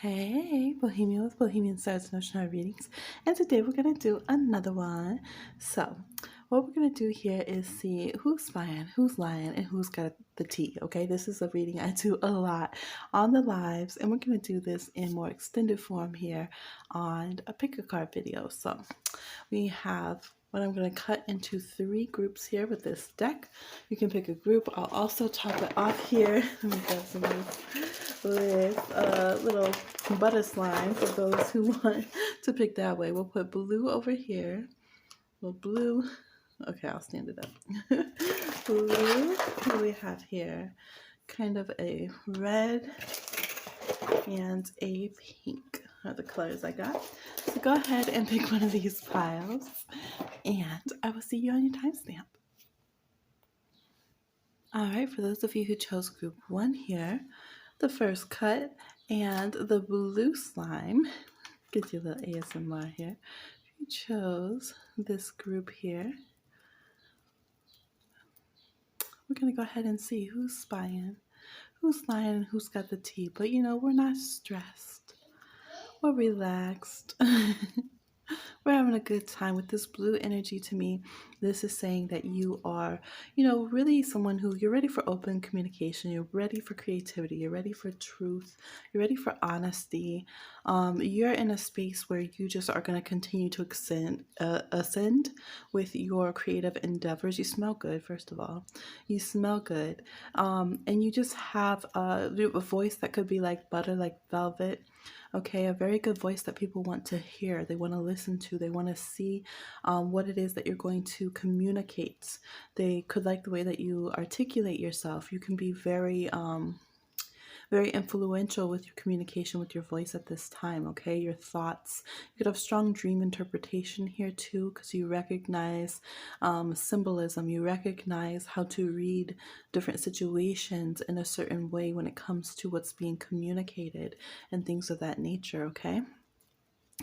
Hey, Bohemian with Bohemian Stars and Ocean Readings, and today we're going to do another one. So, what we're going to do here is see who's spying, who's lying, and who's got the tea, okay? This is a reading I do a lot on the lives, and we're going to do this in more extended form here on a pick a card video. So, we have what I'm going to cut into 3 groups here with this deck. You can pick a group. I'll also top it off here. Let me grab some of this with a little butter slime for those who want to pick that way. We'll put blue over here. Well, blue. Okay, I'll stand it up. Blue. What do we have here? Kind of a red and a pink are the colors I got. So go ahead and pick one of these piles, and I will see you on your timestamp. All right, for those of you who chose group 1 here, the first cut and the blue slime, get you a little ASMR here. You chose this group here. We're going to go ahead and see who's spying, who's lying, and who's got the tea. But you know, we're not stressed. We're relaxed. We're having a good time with this blue energy. To me, this is saying that you are, really someone who you're ready for open communication. You're ready for creativity. You're ready for truth. You're ready for honesty. You're in a space where you just are going to continue to ascend with your creative endeavors. You smell good, first of all. You smell good. And you just have a voice that could be like butter, like velvet. Okay, a very good voice that people want to hear, they want to listen to, they want to see what it is that you're going to communicate. They could like the way that you articulate yourself. You can be very influential with your communication with your voice at this time, okay? Your thoughts. You could have strong dream interpretation here too, because you recognize symbolism. You recognize how to read different situations in a certain way when it comes to what's being communicated and things of that nature, okay?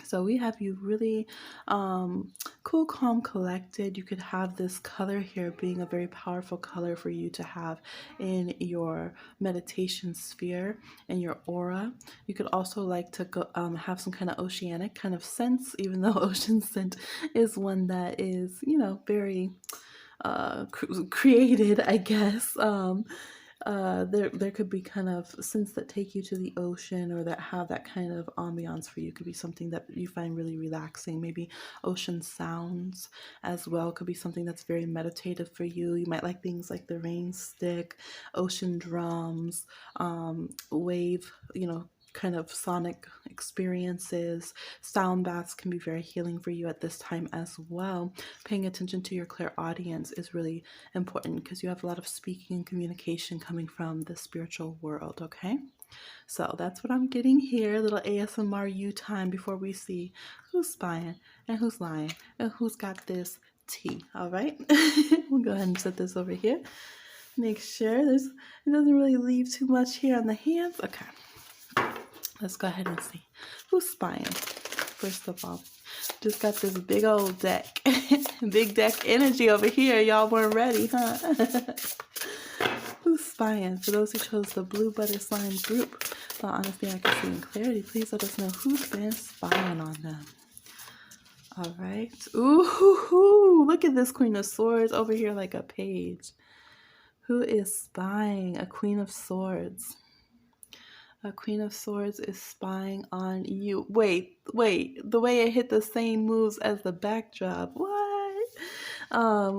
So we have you really cool, calm, collected. You could have this color here being a very powerful color for you to have in your meditation sphere and your aura. You could also like to go have some kind of oceanic kind of sense, even though ocean scent is one that is, very created, I guess. There could be kind of scents that take you to the ocean or that have that kind of ambiance for you. It could be something that you find really relaxing. Maybe ocean sounds as well could be something that's very meditative for you. You might like things like the rain stick, ocean drums, wave, kind of sonic experiences. Sound baths can be very healing for you at this time as well. Paying attention to your clairaudience is really important because you have a lot of speaking and communication coming from the spiritual world, okay? So that's what I'm getting here, a little ASMR you time before we see who's spying and who's lying and who's got this tea, all right? We'll go ahead and set this over here. Make sure it doesn't really leave too much here on the hands. Okay. Let's go ahead and see who's spying. First of all, just got this big old deck. Big deck energy over here. Y'all weren't ready, huh? Who's spying? For those who chose the blue butter slime group, the honesty I can see in clarity, please let us know who's been spying on them. All right. Ooh, look at this Queen of Swords over here like a page. Who is spying? A Queen of Swords. A Queen of Swords is spying on you. Wait. The way it hit the same moves as the backdrop. What?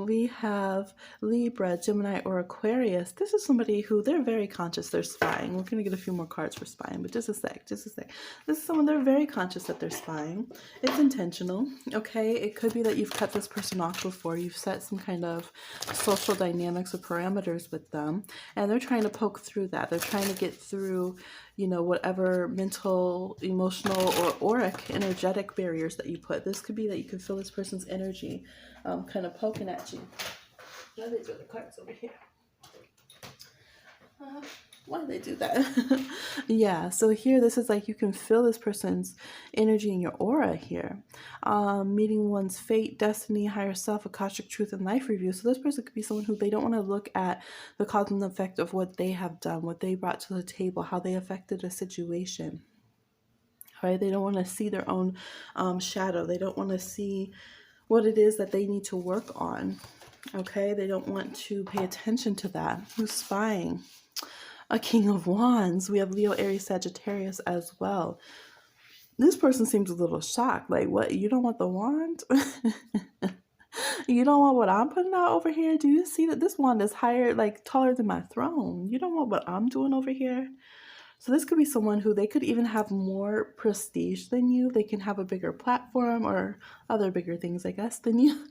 We have Libra, Gemini, or Aquarius. This is somebody who they're very conscious they're spying. We're going to get a few more cards for spying, but just a sec. This is someone they're very conscious that they're spying. It's intentional, okay? It could be that you've cut this person off before. You've set some kind of social dynamics or parameters with them, and they're trying to poke through that. They're trying to get through, whatever mental, emotional, or auric, energetic barriers that you put. This could be that you can feel this person's energy kind of poking at you. Why do they do the cards over here? Why do they do that? Yeah, so here this is like you can feel this person's energy in your aura here. Meeting one's fate, destiny, higher self, Akashic truth, and life review. So this person could be someone who they don't want to look at the cause and effect of what they have done, what they brought to the table, how they affected a situation. right? They don't want to see their own shadow. They don't want to see what it is that they need to work on. Okay, they don't want to pay attention to that. Who's spying? A King of Wands. We have Leo, Aries, Sagittarius as well. This person seems a little shocked. Like, what? You don't want the wand? You don't want what I'm putting out over here? Do you see that this wand is higher, like taller than my throne? You don't want what I'm doing over here? So this could be someone who they could even have more prestige than you. They can have a bigger platform or other bigger things, I guess, than you.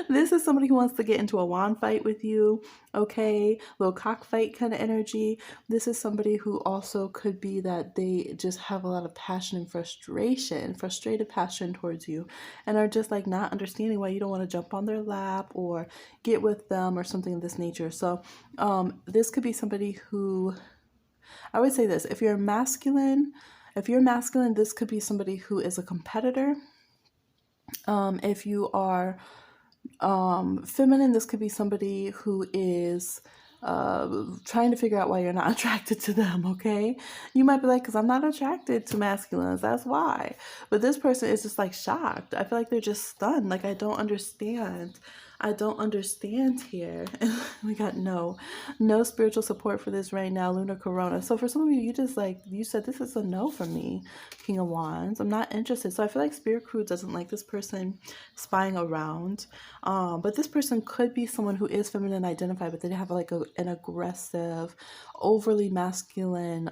This is somebody who wants to get into a wand fight with you, okay? Little cockfight kind of energy. This is somebody who also could be that they just have a lot of passion and frustration, frustrated passion towards you, and are just like not understanding why you don't want to jump on their lap or get with them or something of this nature. So this could be somebody who, I would say this, if you're masculine, this could be somebody who is a competitor. If you are feminine, this could be somebody who is trying to figure out why you're not attracted to them, okay? You might be like, because I'm not attracted to masculines, that's why. But this person is just like shocked. I feel like they're just stunned. Like, I don't understand. I don't understand here. We got no spiritual support for this right now, lunar corona. So for some of you, you just like, you said this is a no for me, King of Wands. I'm not interested. So I feel like Spirit Crew doesn't like this person spying around. But this person could be someone who is feminine identified, but they have like an aggressive, overly masculine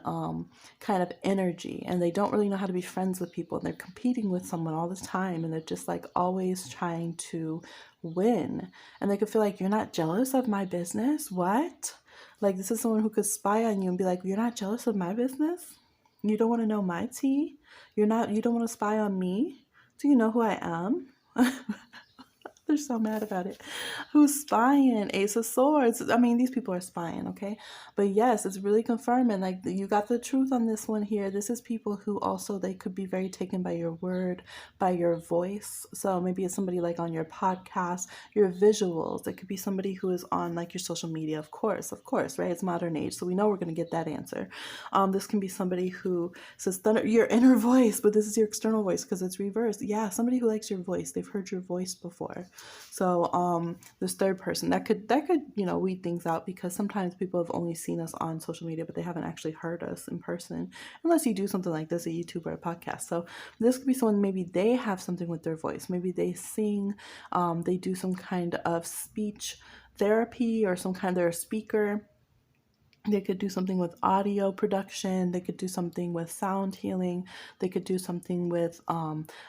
kind of energy, and they don't really know how to be friends with people, and they're competing with someone all the time, and they're just like always trying to win. And they could feel like, you're not jealous of my business? What? Like, this is someone who could spy on you and be like, you're not jealous of my business? You don't want to know my tea? You don't want to spy on me? Do you know who I am? They're so mad about it. Who's spying? Ace of Swords. I mean, these people are spying, okay? But yes, it's really confirming. Like, you got the truth on this one here. This is people who also, they could be very taken by your word, by your voice. So maybe it's somebody like on your podcast, your visuals. It could be somebody who is on like your social media, of course, right? It's modern age, so we know we're going to get that answer. This can be somebody who says your inner voice, but this is your external voice because it's reversed. Yeah, somebody who likes your voice. They've heard your voice before. So this third person that could weed things out, because sometimes people have only seen us on social media, but they haven't actually heard us in person, unless you do something like this, a YouTube or a podcast. So this could be someone, maybe they have something with their voice, maybe they sing, they do some kind of speech therapy, or some kind, they're a speaker. They could do something with audio production. They could do something with sound healing. They could do something with,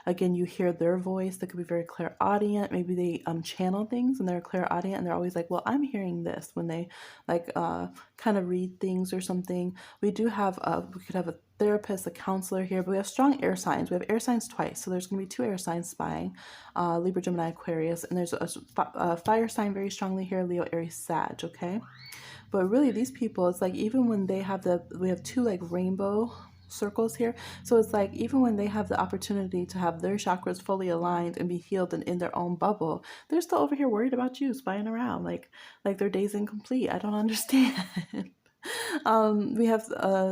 again, you hear their voice. They could be very clairaudient. Maybe they channel things and they're clairaudient, and they're always like, well, I'm hearing this, when they like kind of read things or something. We could have a therapist, a counselor here, but we have strong air signs. We have air signs twice. So there's going to be 2 air signs spying, Libra, Gemini, Aquarius. And there's a fire sign very strongly here, Leo, Aries, Sag, okay? But really, these people, it's like, even when they have we have 2 like rainbow circles here. So it's like, even when they have the opportunity to have their chakras fully aligned and be healed and in their own bubble, they're still over here worried about you, spying around, like their day's incomplete. I don't understand. We have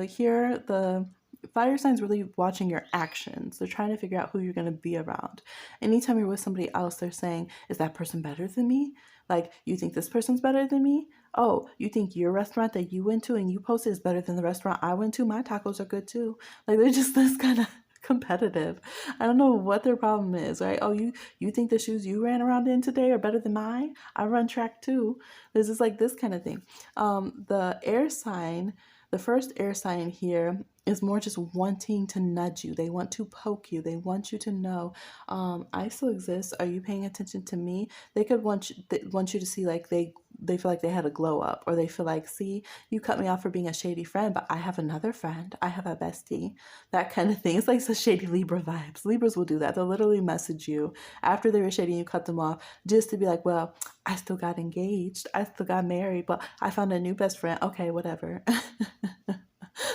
here the fire signs really watching your actions. They're trying to figure out who you're going to be around. Anytime you're with somebody else, they're saying, is that person better than me? Like, you think this person's better than me? Oh, you think your restaurant that you went to and you posted is better than the restaurant I went to? My tacos are good too. Like, they're just this kind of competitive. I don't know what their problem is, right? Oh, you think the shoes you ran around in today are better than mine? I run track too. There's just like this kind of thing. The air sign, the first air sign here, is more just wanting to nudge you. They want to poke you. They want you to know, I still exist. Are you paying attention to me? They could want you to see, like, they feel like they had a glow up, or they feel like, see, you cut me off for being a shady friend, but I have another friend. I have a bestie. That kind of thing. It's like the shady Libra vibes. Libras will do that. They'll literally message you after they were shady and you cut them off, just to be like, well, I still got engaged. I still got married, but I found a new best friend. Okay, whatever.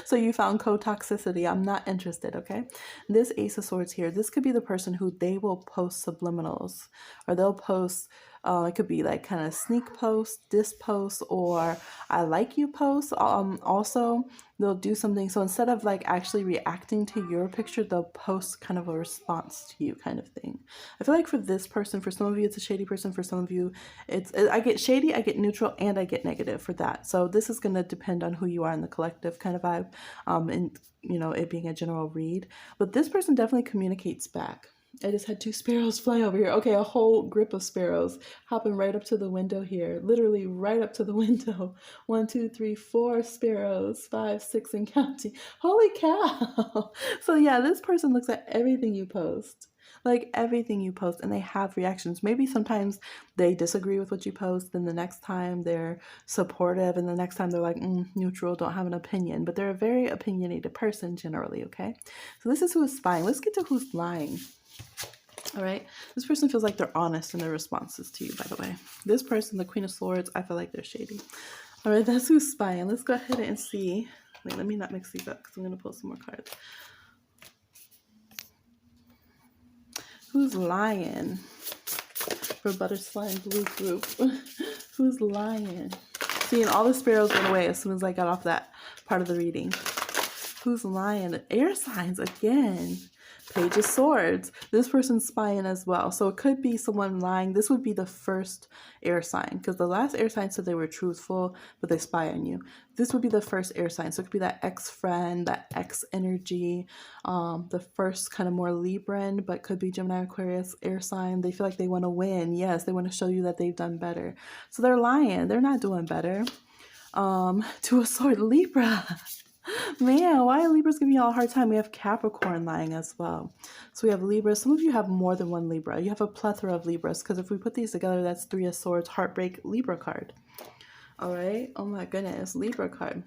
So you found co-toxicity. I'm not interested, okay? This Ace of Swords here, this could be the person who they will post subliminals, or they'll post It could be like kind of sneak post, diss post, or I like you post. Also, they'll do something. So instead of like actually reacting to your picture, they'll post kind of a response to you, kind of thing. I feel like for this person, for some of you, it's a shady person. For some of you, I get shady, I get neutral, and I get negative for that. So this is going to depend on who you are in the collective kind of vibe, and it being a general read. But this person definitely communicates back. I just had 2 sparrows fly over here. Okay, a whole grip of sparrows hopping right up to the window here. Literally right up to the window. 1, 2, 3, 4 sparrows. 5, 6 and counting. Holy cow. So yeah, this person looks at everything you post. Like everything you post, and they have reactions. Maybe sometimes they disagree with what you post, then the next time they're supportive, and the next time they're like neutral, don't have an opinion. But they're a very opinionated person generally, okay? So this is who is spying. Let's get to who's lying. All right, this person feels like they're honest in their responses to you, by the way. This person, the Queen of Swords, I feel like they're shady. All right, that's who's spying. Let's go ahead and see. Wait, let me not mix these up because I'm going to pull some more cards. Who's lying for Butterfly and Blue Group? Who's lying? Seeing all the sparrows went away as soon as I got off that part of the reading. Who's lying? Air signs again. Page of Swords. This person's spying as well. So it could be someone lying. This would be the first air sign because the last air sign said they were truthful, but they spy on you. This would be the first air sign. So it could be that ex-friend, that ex-energy, the first kind of more Libran, but could be Gemini, Aquarius, air sign. They feel like they want to win. Yes, they want to show you that they've done better. So they're lying. They're not doing better. Two of Swords, Libra. Man, why are Libras giving y'all a hard time? We have Capricorn lying as well. So we have Libra. Some of you have more than one Libra. You have a plethora of Libras because if we put these together, that's 3 of Swords, Heartbreak, Libra card. All right. Oh my goodness. Libra card.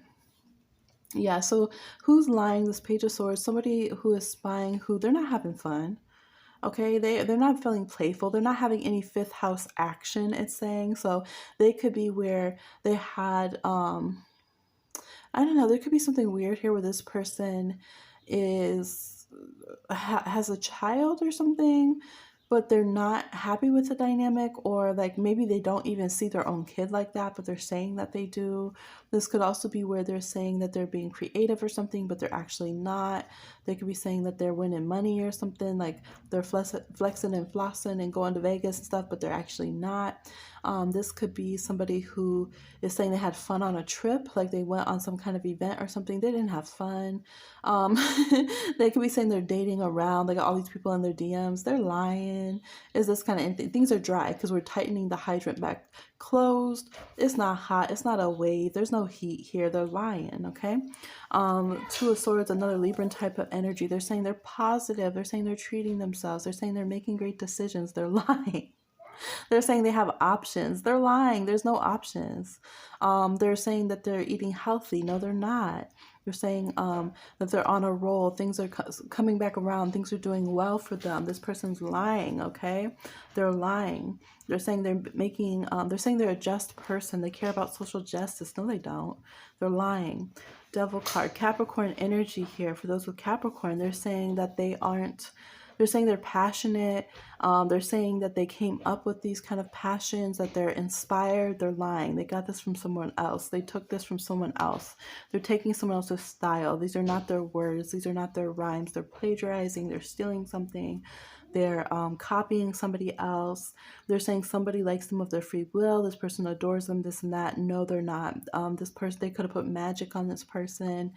Yeah. So who's lying? This Page of Swords. Somebody who is spying, who they're not having fun. Okay, they're not feeling playful. They're not having any 5th house action, it's saying. So they could be where they had I don't know, there could be something weird here where this person is has a child or something, but they're not happy with the dynamic, or like maybe they don't even see their own kid like that, but they're saying that they do. This could also be where they're saying that they're being creative or something, but they're actually not. They could be saying that they're winning money or something, like they're flexing and flossing and going to Vegas and stuff, but they're actually not. This could be somebody who is saying they had fun on a trip, like they went on some kind of event or something. They didn't have fun. They could be saying they're dating around. They got all these people in their DMs. They're lying. Is this kind of things are dry because we're tightening the hydrant back closed. It's not hot. It's not a wave. There's no heat here. They're lying. Okay. Two of Swords, another Libran type of energy. They're saying they're positive. They're saying they're treating themselves. They're saying they're making great decisions. They're lying. They're saying they have options. They're lying. There's no options. They're saying that they're eating healthy. No, they're not. They're saying that they're on a roll. Things are coming back around. Things are doing well for them. This person's lying, okay? They're lying. They're saying they're saying they're a just person. They care about social justice. No, they don't. They're lying. Devil card. Capricorn energy here. For those with Capricorn, they're saying that they're saying they're passionate. They're saying that they came up with these kind of passions, that they're inspired. They're lying. They got this from someone else. They took this from someone else. They're taking someone else's style. These are not their words. These are not their rhymes. They're plagiarizing. They're stealing something. They're copying somebody else. They're saying somebody likes them of their free will. This person adores them, this and that. No, they're not. This person, they could have put magic on this person.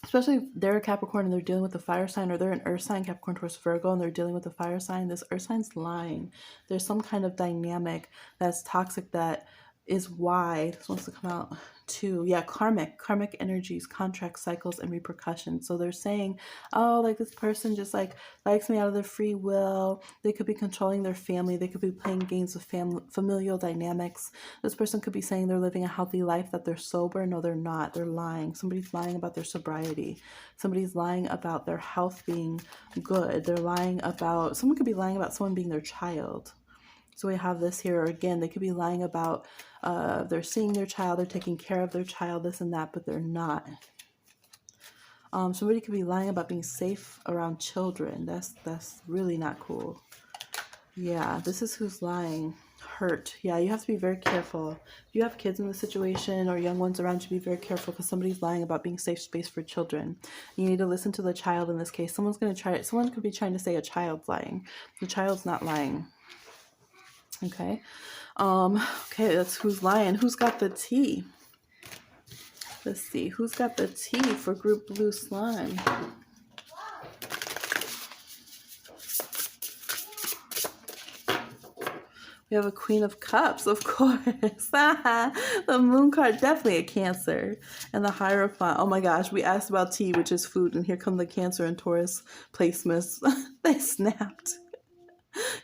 Especially if they're a Capricorn and they're dealing with a fire sign, or they're an earth sign, Capricorn towards Virgo, and they're dealing with a fire sign. This earth sign's lying. There's some kind of dynamic that's toxic that is why this wants to come out too. Yeah, karmic energies, contract cycles, and repercussions. So they're saying, oh, like this person just like likes me out of their free will. They could be controlling their family. They could be playing games with familial dynamics. This person could be saying they're living a healthy life, that they're sober. No, they're not. They're lying. Somebody's lying about their sobriety. Somebody's lying about their health being good. They're lying about, someone could be lying about someone being their child. So we have this here again. They could be lying about they're seeing their child, they're taking care of their child, this and that, but they're not. Somebody could be lying about being safe around children. That's really not cool. Yeah, this is who's lying. Hurt. Yeah, you have to be very careful. If you have kids in the situation or young ones around you, be very careful because somebody's lying about being safe space for children. You need to listen to the child in this case. Someone could be trying to say a child's lying. The child's not lying. Okay. Okay, that's who's lying. Who's got the tea? Let's see. Who's got the tea for group blue slime? We have a Queen of Cups, of course. The Moon card, definitely a Cancer. And the Hierophant. Oh my gosh, we asked about tea, which is food, and here come the Cancer and Taurus placements. They snapped.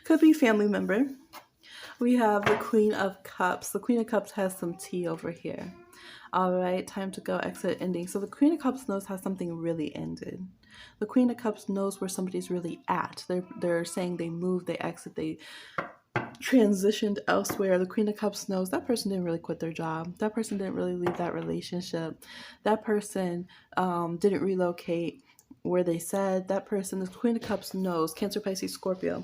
Could be family member. We have the Queen of Cups. The Queen of Cups has some tea over here. All right, time to go, exit, ending. So the Queen of Cups knows how something really ended. The Queen of Cups knows where somebody's really at. They're saying they moved, they exit, they transitioned elsewhere. The Queen of Cups knows that person didn't really quit their job. That person didn't really leave that relationship. That person didn't relocate where they said. That person, the Queen of Cups knows, Cancer, Pisces, Scorpio.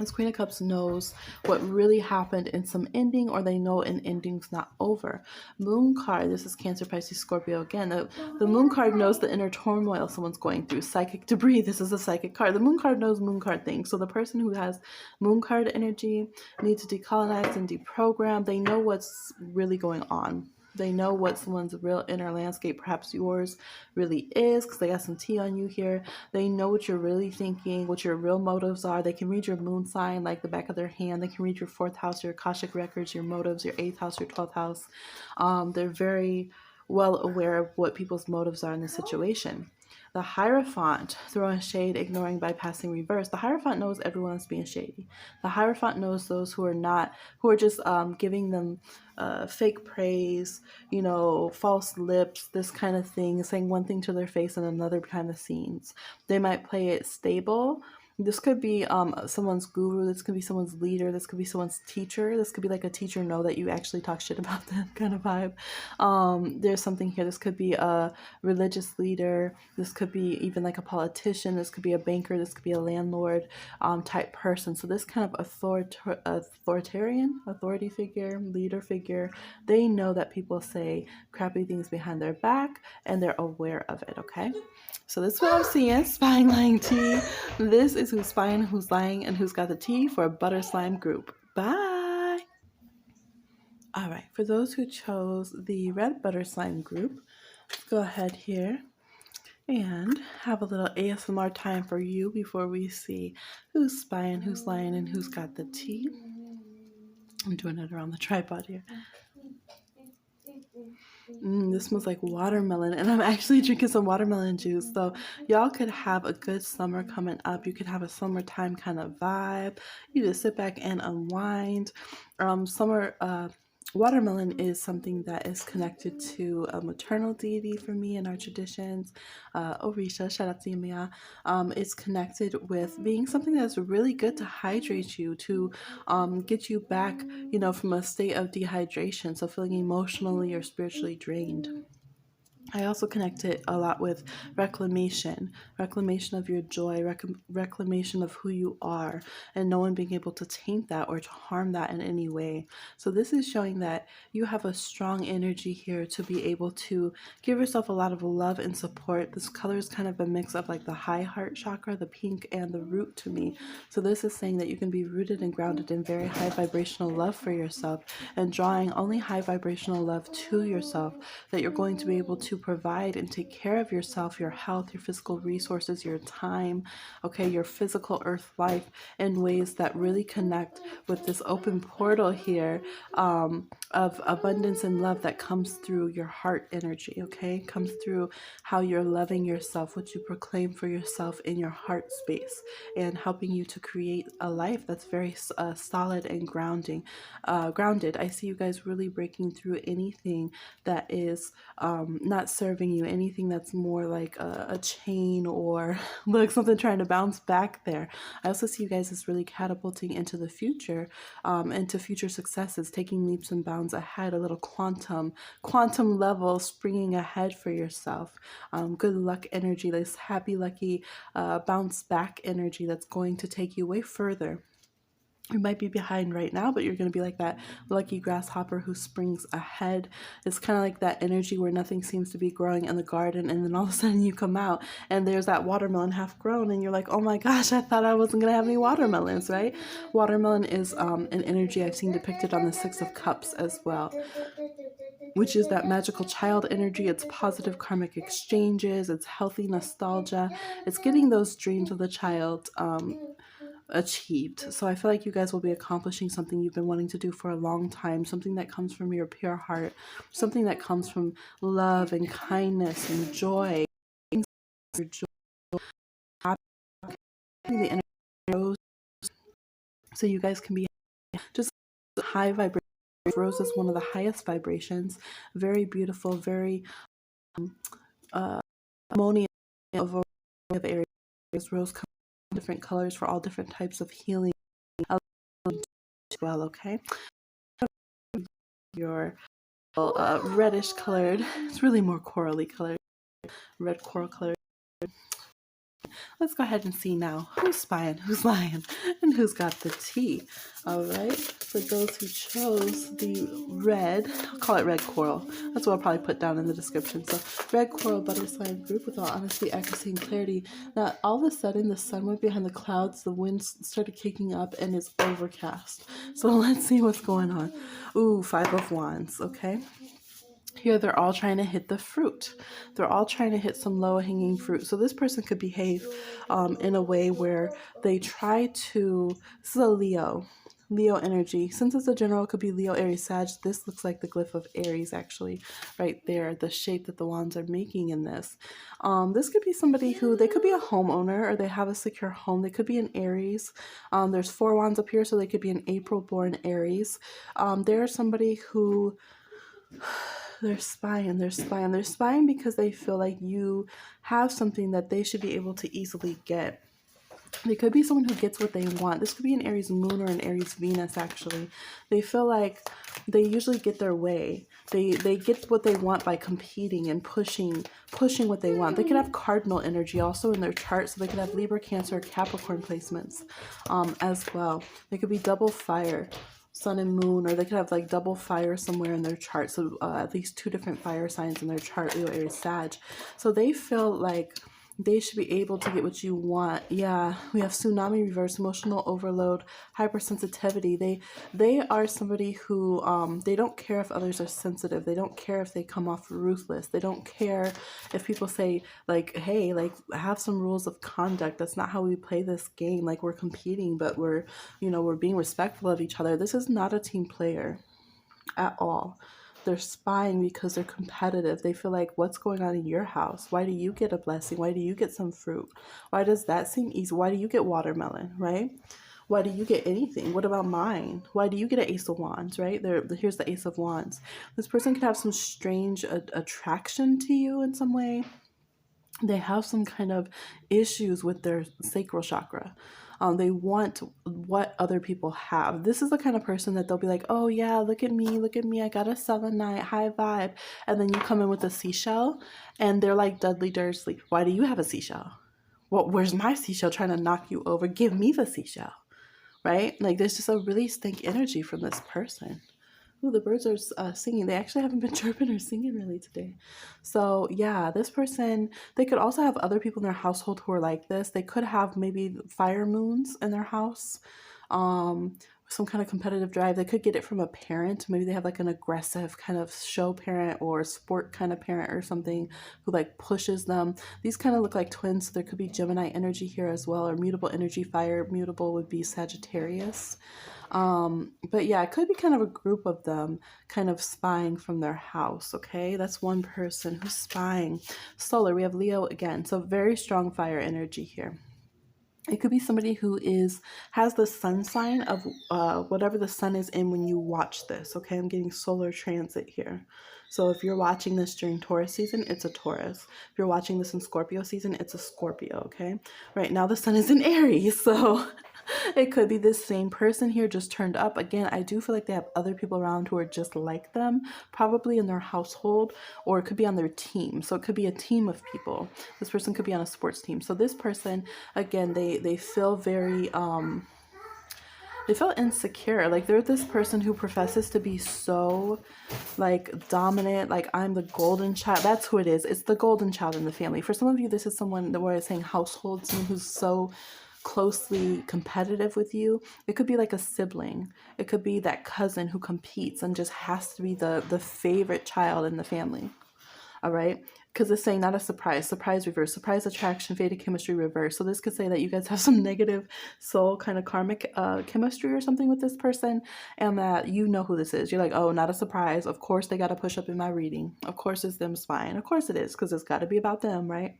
This Queen of Cups knows what really happened in some ending, or they know an ending's not over. Moon card, this is Cancer, Pisces, Scorpio again. The Moon card knows the inner turmoil someone's going through. Psychic debris, this is a psychic card. The Moon card knows Moon card things. So the person who has Moon card energy needs to decolonize and deprogram. They know what's really going on. They know what someone's real inner landscape, perhaps yours, really is, because they got some tea on you here. They know what you're really thinking, what your real motives are. They can read your moon sign like the back of their hand. They can read your 4th house, your Akashic records, your motives, your 8th house, your 12th house. They're very well aware of what people's motives are in this situation. The Hierophant, throwing shade, ignoring, bypassing, reverse. The Hierophant knows everyone is being shady. The Hierophant knows those who are just giving them fake praise, false lips, this kind of thing, saying one thing to their face and another behind the scenes. They might play it stable. This could be someone's guru. This could be someone's leader. This could be someone's teacher. This could be like a teacher know that you actually talk shit about them kind of vibe. There's something here. This could be a religious leader. This could be even like a politician. This could be a banker. This could be a landlord type person. So this kind of authoritarian, authority figure, leader figure, they know that people say crappy things behind their back and they're aware of it, okay? So this is what I'm seeing, spying, lying, tea. This is who's spying, who's lying, and who's got the tea for a butter slime group. Bye. All right, for those who chose the red butter slime group, let's go ahead here and have a little ASMR time for you before we see who's spying, who's lying, and who's got the tea. I'm doing it around the tripod here. This smells like watermelon, and I'm actually drinking some watermelon juice. So y'all could have a good summer coming up. You could have a summertime kind of vibe. You just sit back and unwind. Watermelon is something that is connected to a maternal deity for me in our traditions. Orisha, shout out to Yamiya. It's connected with being something that's really good to hydrate you, to get you back, from a state of dehydration, so feeling emotionally or spiritually drained. I also connect it a lot with reclamation of your joy, reclamation of who you are, and no one being able to taint that or to harm that in any way. So this is showing that you have a strong energy here to be able to give yourself a lot of love and support. This color is kind of a mix of like the high heart chakra, the pink, and the root to me. So this is saying that you can be rooted and grounded in very high vibrational love for yourself and drawing only high vibrational love to yourself, that you're going to be able to provide and take care of yourself, your health, your physical resources, your time, okay, your physical earth life in ways that really connect with this open portal here of abundance and love that comes through your heart energy, okay? Comes through how you're loving yourself, what you proclaim for yourself in your heart space, and helping you to create a life that's very solid and grounded. I see you guys really breaking through anything that is not serving you, anything that's more like a chain or like something trying to bounce back there. I also see you guys as really catapulting into the future, into future successes, taking leaps and bounds ahead, a little quantum level springing ahead for yourself. Good luck energy, this happy, lucky, bounce back energy that's going to take you way further You might be behind right now, but you're going to be like that lucky grasshopper who springs ahead. It's kind of like that energy where nothing seems to be growing in the garden, and then all of a sudden you come out and there's that watermelon half grown, and you're like, oh my gosh, I thought I wasn't going to have any watermelons, right? Watermelon is an energy I've seen depicted on the Six of Cups as well, which is that magical child energy. It's positive karmic exchanges, it's healthy nostalgia, it's getting those dreams of the child achieved. So I feel like you guys will be accomplishing something you've been wanting to do for a long time, something that comes from your pure heart, something that comes from love and kindness and joy. Your joy, the energy rose, so you guys can be just high vibration. Rose is one of the highest vibrations, very beautiful, very harmonious of areas. Rose comes in different colors for all different types of healing as well, okay? Your reddish colored, it's really more corally colored, red coral colored. Let's go ahead and see now who's spying, who's lying, and who's got the tea. All right, for those who chose the red, I'll call it red coral. That's what I'll probably put down in the description. So red coral butter sign group, with all honesty, accuracy, and clarity. Now, all of a sudden, the sun went behind the clouds, the wind started kicking up, and it's overcast. So let's see what's going on. Ooh, 5 of Wands, okay? Here, they're all trying to hit the fruit. They're all trying to hit some low-hanging fruit. So this person could behave in a way where they try to, this is a Leo energy. Since it's a general, it could be Leo, Aries, Sag. This looks like the glyph of Aries, actually, right there, the shape that the wands are making in this. This could be somebody who, they could be a homeowner, or they have a secure home. They could be an Aries. There's 4 wands up here, so they could be an April-born Aries. They're somebody who... they're spying because they feel like you have something that they should be able to easily get. They could be someone who gets what they want. This could be an Aries moon or an Aries Venus, actually. They feel like they usually get their way. They get what they want by competing and pushing what they want. They could have cardinal energy also in their chart, so they could have Libra, Cancer, Capricorn placements as well. They could be double fire, sun and moon, or they could have like double fire somewhere in their chart. So at least 2 different fire signs in their chart, Leo, Aries, Sag. So they feel like they should be able to get what you want. Yeah, we have tsunami reverse, emotional overload, hypersensitivity. They are somebody who they don't care if others are sensitive. They don't care if they come off ruthless. They don't care if people say like, hey, like, have some rules of conduct. That's not how we play this game. Like, we're competing, but we're being respectful of each other. This is not a team player at all. They're spying because they're competitive. They feel like, what's going on in your house? Why do you get a blessing? Why do you get some fruit? Why does that seem easy? Why do you get watermelon, right? Why do you get anything? What about mine? Why do you get an Ace of Wands, right? Here's the Ace of Wands. This person could have some strange attraction to you in some way. They have some kind of issues with their sacral chakra. They want what other people have. This is the kind of person that they'll be like, oh yeah, look at me, I got a selenite, high vibe. And then you come in with a seashell and they're like Dudley Dursley. Why do you have a seashell? Well, where's my seashell trying to knock you over? Give me the seashell, right? Like, there's just a really stank energy from this person. Ooh, the birds are singing. They actually haven't been chirping or singing really today. So yeah, this person, they could also have other people in their household who are like this. They could have maybe fire moons in their house, some kind of competitive drive. They could get it from a parent. Maybe they have like an aggressive kind of show parent or sport kind of parent or something who like pushes them. These kind of look like twins. So there could be Gemini energy here as well, or mutable energy. Fire mutable would be Sagittarius. But yeah, it could be kind of a group of them kind of spying from their house, okay? That's one person who's spying. Solar, we have Leo again, so very strong fire energy here. It could be somebody who has the sun sign of whatever the sun is in when you watch this, okay? I'm getting solar transit here. So if you're watching this during Taurus season, it's a Taurus. If you're watching this in Scorpio season, it's a Scorpio, okay? Right now the sun is in Aries, so it could be this same person here just turned up. Again, I do feel like they have other people around who are just like them, probably in their household, or it could be on their team. So it could be a team of people. This person could be on a sports team. So this person, again, they feel very They feel insecure. Like they're this person who professes to be so like dominant, like I'm the golden child. That's who it is. It's the golden child in the family. For some of you, this is someone that we're saying household, someone who's so closely competitive with you. It could be like a sibling. It could be that cousin who competes and just has to be the favorite child in the family. All right. Because it's saying not a surprise, surprise reverse, surprise attraction, fated chemistry reverse. So this could say that you guys have some negative soul kind of karmic chemistry or something with this person, and that you know who this is. You're like, oh, not a surprise. Of course they got to push up in my reading. Of course it's them spying. Of course it is, because it's got to be about them, right?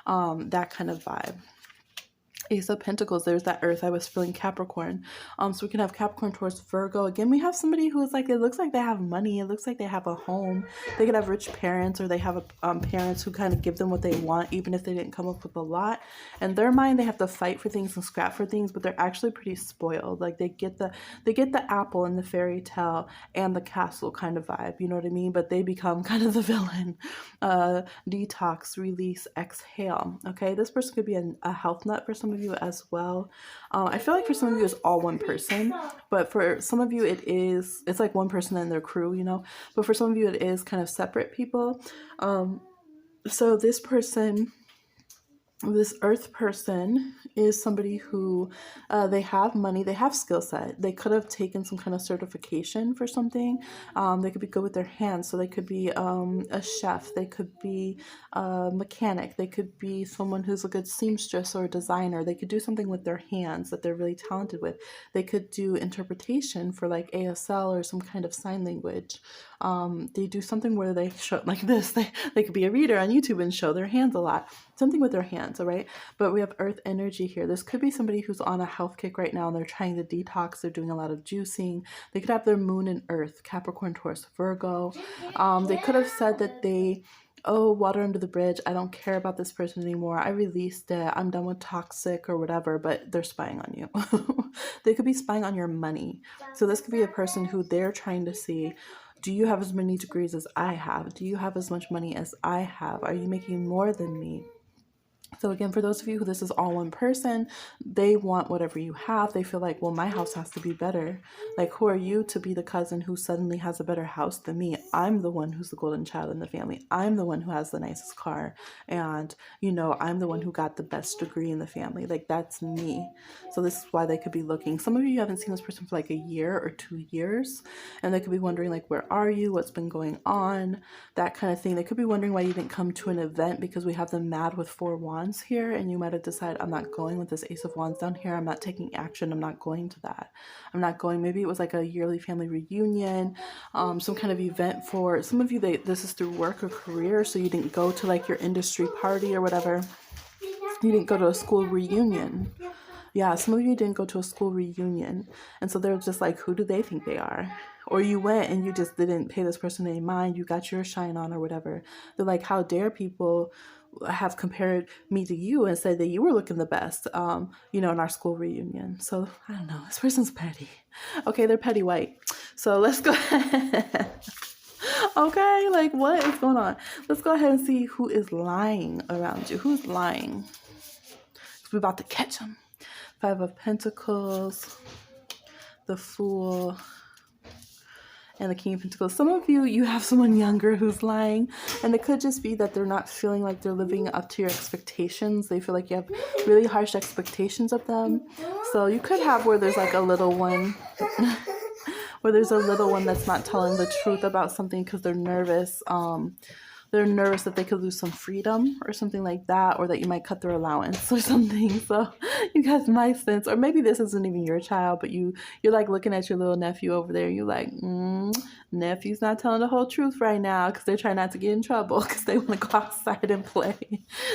That kind of vibe. Ace of Pentacles, there's that Earth. I was feeling Capricorn. So we can have Capricorn towards Virgo. Again, we have somebody who is like, it looks like they have money. It looks like they have a home. They could have rich parents, or they have parents who kind of give them what they want, even if they didn't come up with a lot. In their mind, they have to fight for things and scrap for things, but they're actually pretty spoiled. Like they get the apple in the fairy tale and the castle kind of vibe. You know what I mean? But they become kind of the villain. Detox, release, exhale. Okay, this person could be a health nut for some of you as well. I feel like for some of you it's all one person, but for some of you it's like one person and their crew, you know. But for some of you it is kind of separate people. So this person, this Earth person, is somebody who they have money, they have skill set. They could have taken some kind of certification for something. They could be good with their hands, so they could be a chef, they could be a mechanic, they could be someone who's a good seamstress or a designer. They could do something with their hands that they're really talented with. They could do interpretation for like ASL or some kind of sign language. They do something where they show like this. They could be a reader on YouTube and show their hands a lot. Something with their hands, all right? But we have Earth energy here. This could be somebody who's on a health kick right now and they're trying to detox. They're doing a lot of juicing. They could have their moon in Earth, Capricorn, Taurus, Virgo. They could have said that oh, water under the bridge. I don't care about this person anymore. I released it. I'm done with toxic or whatever, but they're spying on you. They could be spying on your money. So this could be a person who they're trying to see, do you have as many degrees as I have? Do you have as much money as I have? Are you making more than me? So again, for those of you who this is all one person, they want whatever you have. They feel like, well, my house has to be better. Like, who are you to be the cousin who suddenly has a better house than me? I'm the one who's the golden child in the family. I'm the one who has the nicest car. And, you know, I'm the one who got the best degree in the family. Like, that's me. So this is why they could be looking. Some of you haven't seen this person for like a year or 2 years. And they could be wondering, like, where are you? What's been going on? That kind of thing. They could be wondering why you didn't come to an event, because we have them mad with 4 wands here, and you might have decided, I'm not going with this Ace of Wands down here. I'm not taking action. I'm not going to that. I'm not going. Maybe it was like a yearly family reunion, some kind of event. For some of you, this is through work or career, so you didn't go to like your industry party or whatever. You didn't go to a school reunion. Yeah, some of you didn't go to a school reunion, and so they're just like, who do they think they are? Or you went and you just didn't pay this person any mind. You got your shine on or whatever. They're like, how dare people have compared me to you and said that you were looking the best, you know, in our school reunion. So I don't know, this person's petty. Okay, they're petty white. So let's go ahead. Okay, like what is going on? Let's go ahead and see who is lying around you. Who's lying? We're about to catch them. 5 of Pentacles, the Fool, and the King of Pentacles. Some of you have someone younger who's lying, and it could just be that they're not feeling like they're living up to your expectations. They feel like you have really harsh expectations of them. So you could have where there's like a little one, where there's a little one that's not telling the truth about something because they're nervous. They're nervous that they could lose some freedom or something like that, or that you might cut their allowance or something. So you guys might sense, or maybe this isn't even your child, but you're like looking at your little nephew over there. You're like, nephew's not telling the whole truth right now, because they're trying not to get in trouble because they want to go outside and play.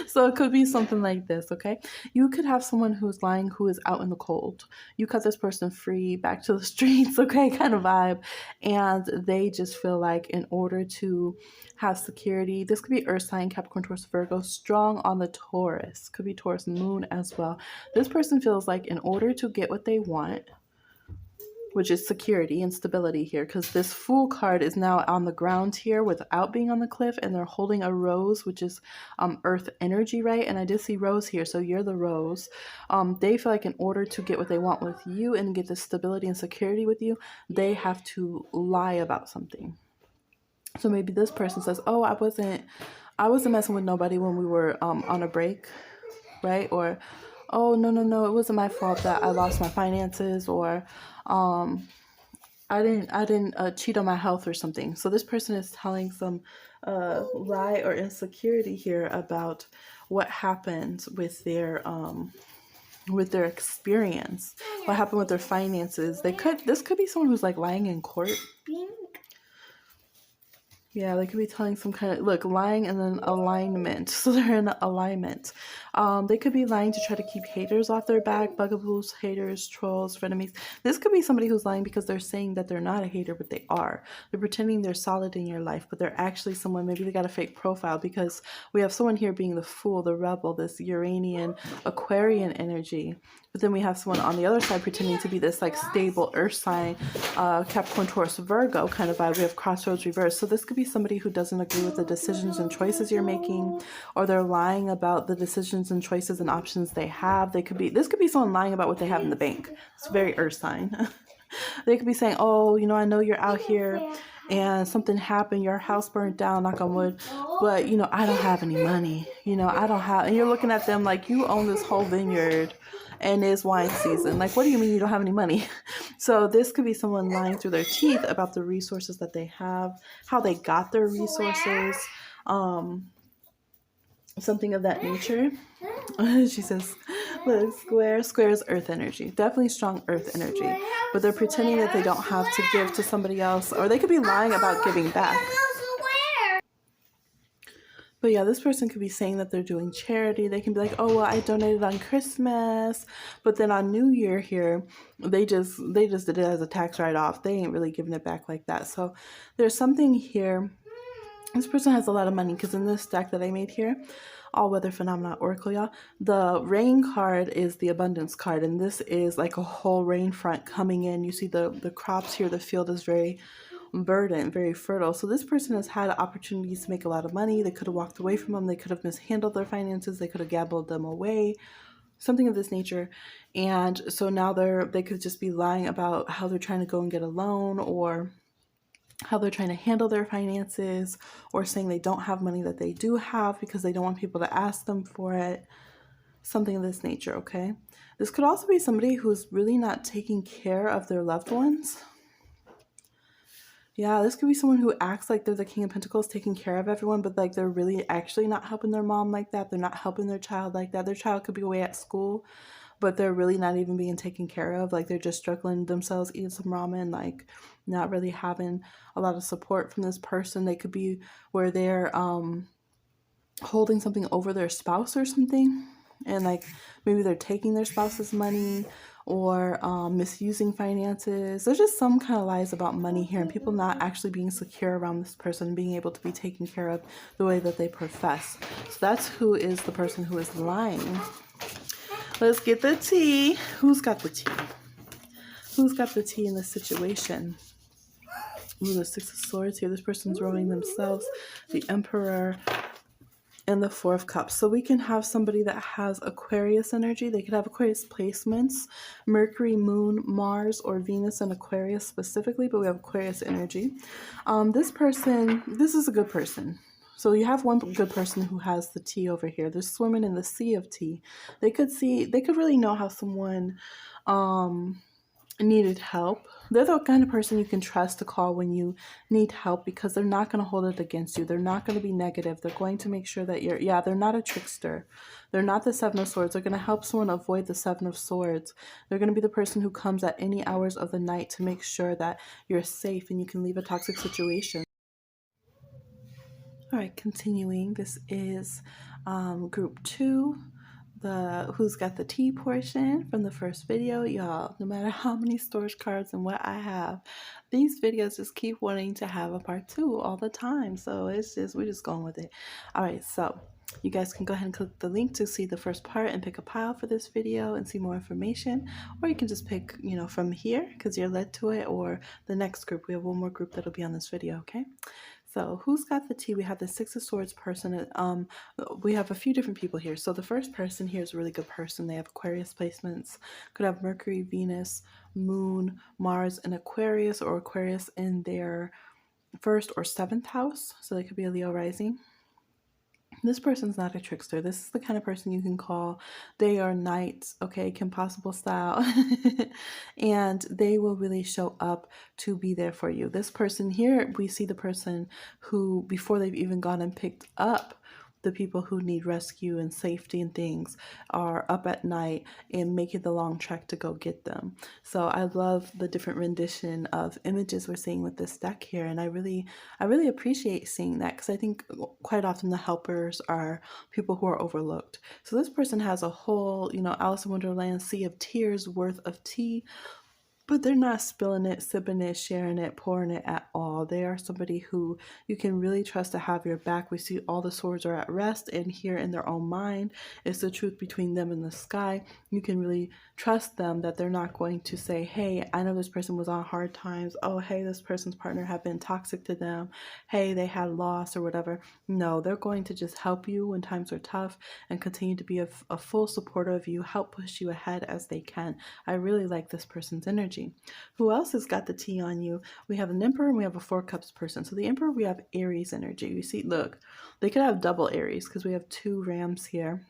So it could be something like this, okay? You could have someone who's lying who is out in the cold. You cut this person free, back to the streets, okay, kind of vibe. And they just feel like in order to have security, this could be Earth sign, Capricorn, Taurus, Virgo, strong on the Taurus. Could be Taurus moon as well. This person feels like in order to get what they want, which is security and stability here, because this Fool card is now on the ground here without being on the cliff, and they're holding a rose, which is earth energy, right? And I did see rose here, so you're the rose. They feel like in order to get what they want with you and get the stability and security with you, they have to lie about something. So maybe this person says, oh, I wasn't messing with nobody when we were on a break, right? Or, oh, no, it wasn't my fault that I lost my finances, or I didn't cheat on my health or something. So this person is telling some lie or insecurity here about what happened with their experience, what happened with their finances. This could be someone who's like lying in court. Yeah, they could be telling some kind of, look, lying and then alignment. So they're in alignment. They could be lying to try to keep haters off their back, bugaboos, haters, trolls, frenemies. This could be somebody who's lying because they're saying that they're not a hater, but they are. They're pretending they're solid in your life, but they're actually someone, maybe they got a fake profile, because we have someone here being the Fool, the rebel, this Uranian, Aquarian energy. But then we have someone on the other side pretending to be this like stable earth sign, Capricorn, Taurus, Virgo kind of vibe. We have crossroads reverse. So this could be somebody who doesn't agree with the decisions and choices you're making, or they're lying about the decisions and choices and options they have. This could be someone lying about what they have in the bank. It's very earth sign. They could be saying, oh, I know you're out here and something happened, your house burned down, knock on wood, but I don't have any money. I don't have, and you're looking at them like you own this whole vineyard and it's wine season. Like, what do you mean you don't have any money? So this could be someone lying through their teeth about the resources that they have, how they got their resources, something of that nature. She says, look, square is earth energy, definitely strong earth energy, but they're pretending that they don't have to give to somebody else, or they could be lying about giving back. But yeah, this person could be saying that they're doing charity. They can be like, oh, well, I donated on Christmas, but then on New Year here, they just did it as a tax write-off. They ain't really giving it back like that. So there's something here. This person has a lot of money, because in this deck that I made here, All Weather Phenomena Oracle, y'all, the rain card is the abundance card, and this is like a whole rain front coming in. You see the crops here, the field is very verdant, very fertile. So this person has had opportunities to make a lot of money. They could have walked away from them. They could have mishandled their finances. They could have gambled them away, something of this nature. And so now they could just be lying about how they're trying to go and get a loan, or how they're trying to handle their finances, or saying they don't have money that they do have because they don't want people to ask them for it, something of this nature. Okay, this could also be somebody who's really not taking care of their loved ones. Yeah, this could be someone who acts like they're the King of Pentacles, taking care of everyone, but like they're really actually not helping their mom like that. They're not helping their child like that. Their child could be away at school, but they're really not even being taken care of. Like they're just struggling themselves, eating some ramen, like not really having a lot of support from this person. They could be where they're holding something over their spouse or something, and like maybe they're taking their spouse's money, or misusing finances. There's just some kind of lies about money here, and people not actually being secure around this person, being able to be taken care of the way that they profess. So that's who is the person who is lying. Let's get the tea. Who's got the tea? Who's got the tea in this situation? Ooh, the Six of Swords here. This person's rolling themselves, the Emperor, and the Four of Cups. So we can have somebody that has Aquarius energy. They could have Aquarius placements, Mercury, Moon, Mars, or Venus in Aquarius specifically, but we have Aquarius energy. This is a good person. So you have one good person who has the tea over here. They're swimming in the sea of tea. They could really know how someone needed help. They're the kind of person you can trust to call when you need help, because they're not going to hold it against you. They're not going to be negative. They're going to make sure that they're not a trickster. They're not the Seven of Swords. They're going to help someone avoid the Seven of Swords. They're going to be the person who comes at any hours of the night to make sure that you're safe and you can leave a toxic situation. All right, continuing. This is group 2. The Who's Got the Tea portion from the first video. Y'all, no matter how many storage cards and what I have, these videos just keep wanting to have a part 2 all the time. So we're just going with it. All right, so You guys can go ahead and click the link to see the first part and pick a pile for this video and see more information. Or you can just pick, from here because you're led to it, or the next group. We have one more group that'll be on this video, okay? So who's got the tea? We have the Six of Swords person. We have a few different people here. So the first person here is a really good person. They have Aquarius placements. Could have Mercury, Venus, Moon, Mars, and Aquarius, or Aquarius in their first or seventh house. So they could be a Leo rising. This person's not a trickster. This is the kind of person you can call day or night, okay, Kim Possible style. And they will really show up to be there for you. This person here, we see the person who, before they've even gone and picked up the people who need rescue and safety and things, are up at night and making the long trek to go get them. So I love the different rendition of images we're seeing with this deck here, and I really appreciate seeing that, because I think quite often the helpers are people who are overlooked. So this person has a whole, Alice in Wonderland sea of tears worth of tea, but they're not spilling it, sipping it, sharing it, pouring it at all. They are somebody who you can really trust to have your back. We see all the swords are at rest, and here in their own mind is the truth between them and the sky. You can really trust them that they're not going to say, hey, I know this person was on hard times. Oh, hey, this person's partner had been toxic to them. Hey, they had loss or whatever. No, they're going to just help you when times are tough and continue to be a full supporter of you, help push you ahead as they can. I really like this person's energy. Who else has got the tea on you? We have an Emperor and we have a Four Cups person. So the Emperor, we have Aries energy. You see, look, they could have double Aries because we have two rams here.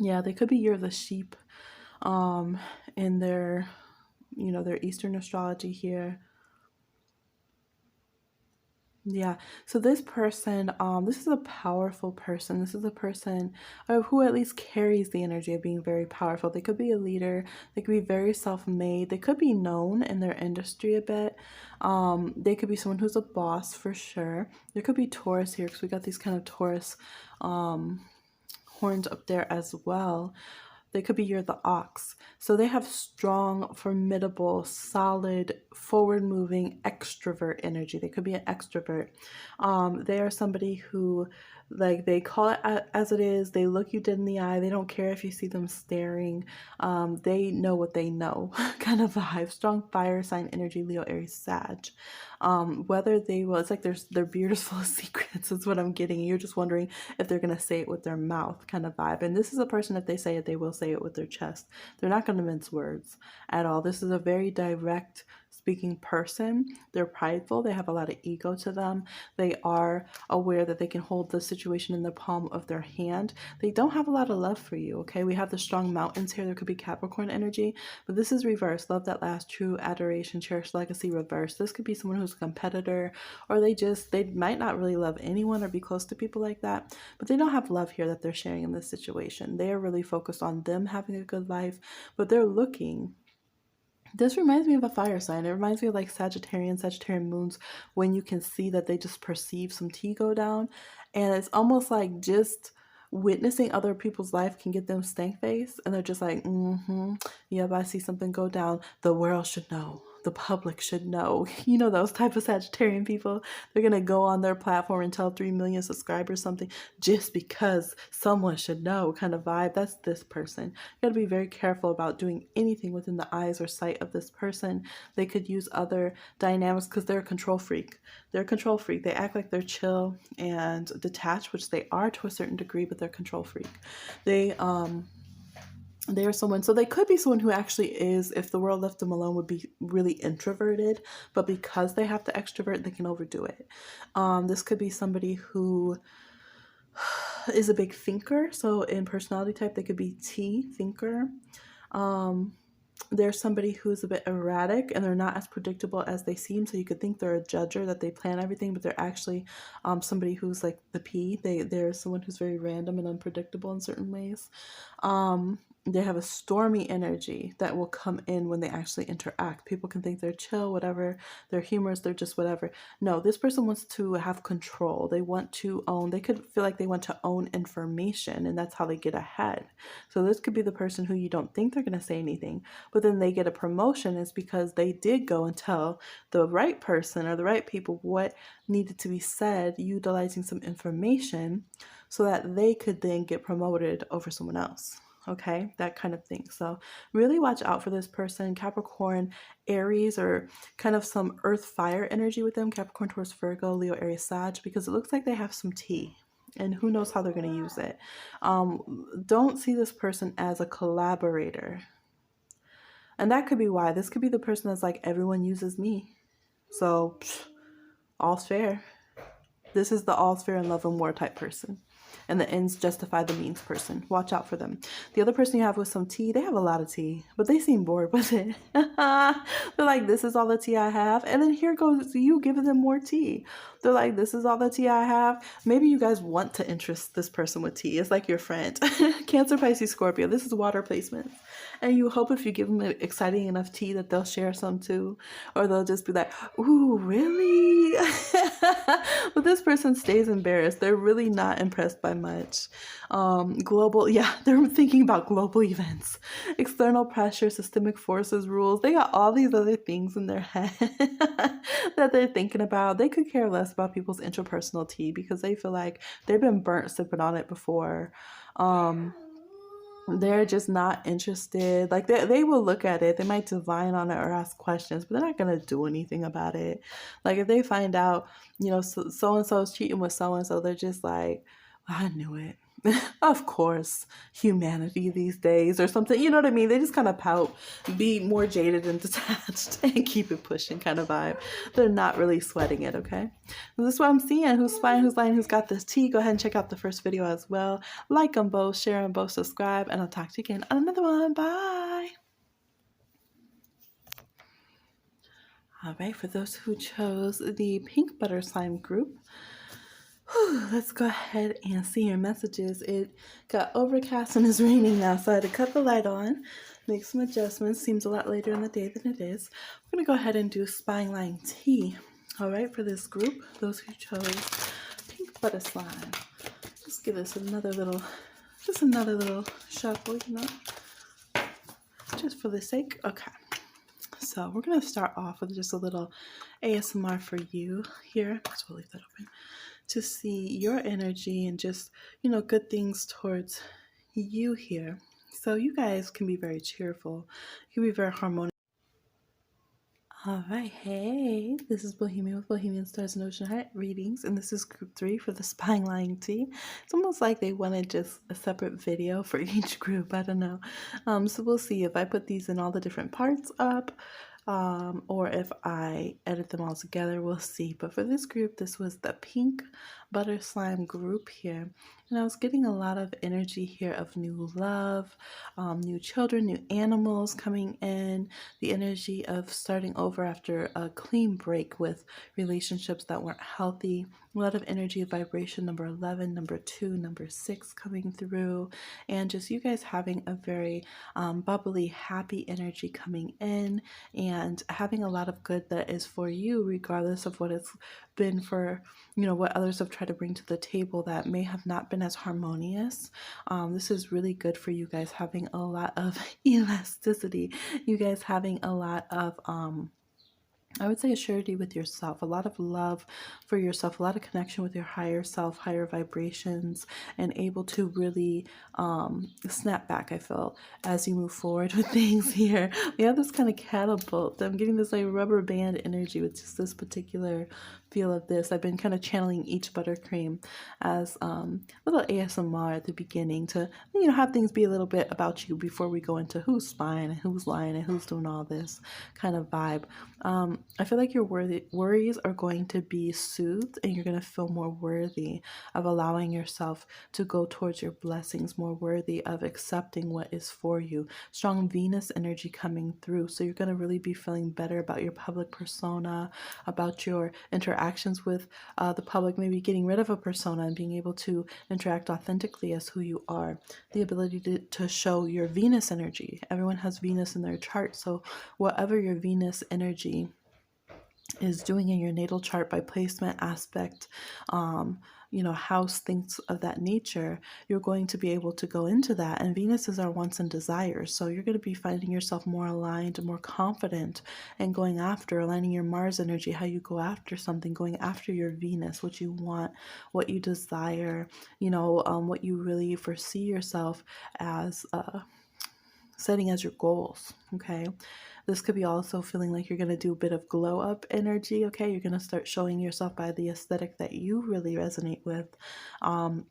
Yeah, they could be year of the sheep in their, their Eastern astrology here. Yeah, so this person, this is a powerful person. This is a person who at least carries the energy of being very powerful. They could be a leader. They could be very self-made. They could be known in their industry a bit. They could be someone who's a boss for sure. There could be Taurus here because we got these kind of Taurus horns up there as well. They could be you're the ox. So they have strong, formidable, solid, forward-moving extrovert energy. They could be an extrovert. They are somebody who, like, they call it as it is. They look you dead in the eye. They don't care if you see them staring. They know what they know. Kind of vibe. Strong fire sign energy, Leo, Aries, Sag. Whether they will, it's like their beard is full of secrets is what I'm getting. You're just wondering if they're going to say it with their mouth, kind of vibe. And this is a person, if they say it, they will say it with their chest. They're not going to mince words at all. This is a very direct speaking person. They're prideful. They have a lot of ego to them. They are aware that they can hold the situation in the palm of their hand. They don't have a lot of love for you, okay? We have the strong mountains here. There could be Capricorn energy, but this is reverse. Love that last, true, adoration, cherished legacy, reverse. This could be someone who's a competitor, or they might not really love anyone or be close to people like that, but they don't have love here that they're sharing in this situation. They are really focused on them having a good life, but they're looking. This reminds me of a fire sign. It reminds me of like Sagittarian moons, when you can see that they just perceive some tea go down. And it's almost like just witnessing other people's life can get them stank face. And they're just like, yep, I see something go down. The world should know. The public should know. You know, those type of Sagittarian people. They're going to go on their platform and tell 3 million subscribers something just because someone should know, kind of vibe. That's this person. You got to be very careful about doing anything within the eyes or sight of this person. They could use other dynamics because they're a control freak. They're a control freak. They act like they're chill and detached, which they are to a certain degree, but they're a control freak. They are someone, so they could be someone who actually is, if the world left them alone, would be really introverted, but because they have to extrovert, they can overdo it. This could be somebody who is a big thinker. So in personality type, they could be T, thinker. There's somebody who's a bit erratic and they're not as predictable as they seem. So you could think they're a judger, that they plan everything, but they're actually somebody who's like the P. They're someone who's very random and unpredictable in certain ways. they have a stormy energy that will come in when they actually interact. People can think they're chill, whatever, they're humorous, they're just whatever. No, this person wants to have control. They want to own, they could feel like they want to own information, and that's how they get ahead. So this could be the person who you don't think they're going to say anything, but then they get a promotion is because they did go and tell the right person or the right people what needed to be said, utilizing some information so that they could then get promoted over someone else. Okay, that kind of thing. So really watch out for this person. Capricorn, Aries, or kind of some earth fire energy with them. Capricorn, Taurus, Virgo, Leo, Aries, Sag, because it looks like they have some tea, and who knows how they're going to use it. Don't see this person as a collaborator. And that could be why. This could be the person that's like, everyone uses me, so all's fair. This is the all's fair in love and war type person. And the ends justify the means person. Watch out for them. The other person you have with some tea, they have a lot of tea, but they seem bored with it. They're like, this is all the tea I have. And then here goes you giving them more tea. They're like, this is all the tea I have. Maybe you guys want to interest this person with tea. It's like your friend. Cancer, Pisces, Scorpio. This is water placements. And you hope if you give them exciting enough tea that they'll share some too. Or they'll just be like, ooh, really? But this person stays embarrassed. They're really not impressed by much. Global, yeah, they're thinking about global events, external pressure, systemic forces, rules. They got all these other things in their head that they're thinking about. They could care less about people's interpersonal tea because they feel like they've been burnt sipping on it before. They're just not interested. Like they will look at it, they might divine on it or ask questions, but they're not going to do anything about it. Like if they find out, so and so is cheating with so and so, they're just like, I knew it. Of course, humanity these days or something, you know what I mean? They just kind of pout, be more jaded and detached and keep it pushing kind of vibe. They're not really sweating it, okay? And this is what I'm seeing. Who's spying, who's lying, who's got this tea? Go ahead and check out the first video as well. Like them both, share them both, subscribe, and I'll talk to you again on another one. Bye. All right, for those who chose the pink butter slime group, let's go ahead and see your messages. It got overcast and is raining now, so I had to cut the light on, make some adjustments. Seems a lot later in the day than it is. We're going to go ahead and do spying lying tea. All right, for this group, those who chose pink butter slime. Let's give this another little shuffle, just for the sake. Okay. So we're going to start off with just a little ASMR for you here. So we'll leave that open. To see your energy and just, good things towards you here. So you guys can be very cheerful. You can be very harmonious. All right, hey, this is Bohemian with Bohemian Stars and Ocean Heart readings, and this is group 3 for the spying lying tea. It's almost like they wanted just a separate video for each group. I don't know. So we'll see if I put these in all the different parts up. Or if I edit them all together, we'll see. But for this group, this was the pink butter slime group here. And I was getting a lot of energy here of new love, new children, new animals coming in, the energy of starting over after a clean break with relationships that weren't healthy. A lot of energy, vibration, number 11, number 2, number 6 coming through. And just you guys having a very bubbly, happy energy coming in and having a lot of good that is for you, regardless of what it's been for, what others have tried to bring to the table that may have not been as harmonious. This is really good for you guys having a lot of elasticity, you guys having a lot of I would say a surety with yourself, a lot of love for yourself, a lot of connection with your higher self, higher vibrations, and able to really snap back, I feel, as you move forward with things here. We have this kind of catapult. I'm getting this like rubber band energy with just this particular feel of this. I've been kind of channeling each buttercream as little ASMR at the beginning to, have things be a little bit about you before we go into who's spying and who's lying and who's doing all this kind of vibe. I feel like your worries are going to be soothed and you're going to feel more worthy of allowing yourself to go towards your blessings, more worthy of accepting what is for you. Strong Venus energy coming through. So you're going to really be feeling better about your public persona, about your interaction interactions with the public, maybe getting rid of a persona and being able to interact authentically as who you are. The ability to show your Venus energy. Everyone has Venus in their chart, so whatever your Venus energy is doing in your natal chart by placement, aspect, house, things of that nature, you're going to be able to go into that. And Venus is our wants and desires. So you're going to be finding yourself more aligned, more confident, and going after, aligning your Mars energy, how you go after something, going after your Venus, what you want, what you desire, what you really foresee yourself as setting as your goals. Okay. This could be also feeling like you're going to do a bit of glow up energy. Okay. You're going to start showing yourself by the aesthetic that you really resonate with.